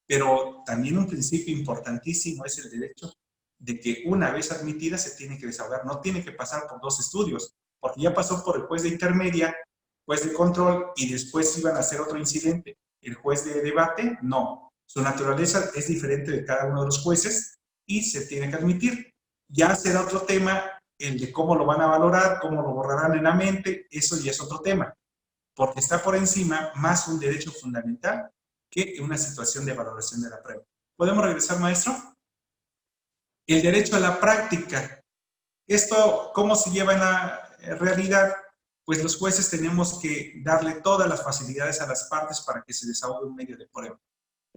Pero también un principio importantísimo es el derecho de que una vez admitida se tiene que desahogar, no tiene que pasar por dos estudios, porque ya pasó por el juez de intermedia, juez de control, y después iban a hacer otro incidente. El juez de debate, no. Su naturaleza es diferente de cada uno de los jueces y se tiene que admitir. Ya será otro tema el de cómo lo van a valorar, cómo lo borrarán en la mente, eso ya es otro tema, porque está por encima más un derecho fundamental que una situación de valoración de la prueba. ¿Podemos regresar, maestro? El derecho a la práctica. Esto, ¿cómo se lleva en la realidad? Pues los jueces tenemos que darle todas las facilidades a las partes para que se desahogue un medio de prueba.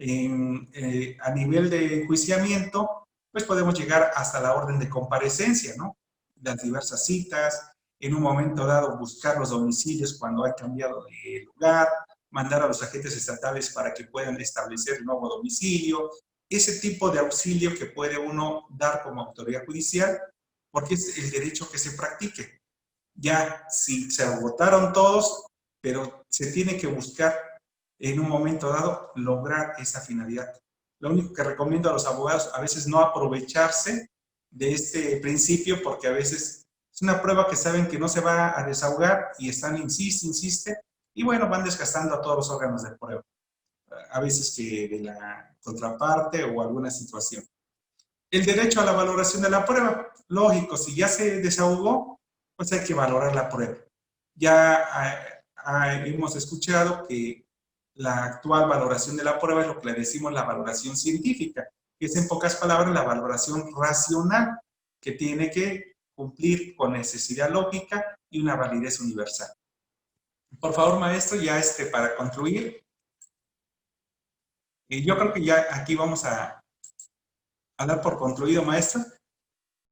A nivel de enjuiciamiento, pues podemos llegar hasta la orden de comparecencia, ¿no? Las diversas citas, en un momento dado buscar los domicilios cuando hay cambiado de lugar, mandar a los agentes estatales para que puedan establecer el nuevo domicilio, ese tipo de auxilio que puede uno dar como autoridad judicial, porque es el derecho que se practique. Ya, si se agotaron todos, pero se tiene que buscar en un momento dado lograr esa finalidad. Lo único que recomiendo a los abogados a veces no aprovecharse de este principio, porque a veces es una prueba que saben que no se va a desahogar y están insiste, y bueno, van desgastando a todos los órganos de prueba. A veces que de la contraparte o alguna situación. El derecho a la valoración de la prueba. Lógico, si ya se desahogó, pues hay que valorar la prueba. Ya hemos escuchado que la actual valoración de la prueba es lo que le decimos la valoración científica, que es en pocas palabras la valoración racional, que tiene que cumplir con necesidad lógica y una validez universal. Por favor, maestro, ya para concluir, yo creo que ya aquí vamos a dar por concluido, maestro.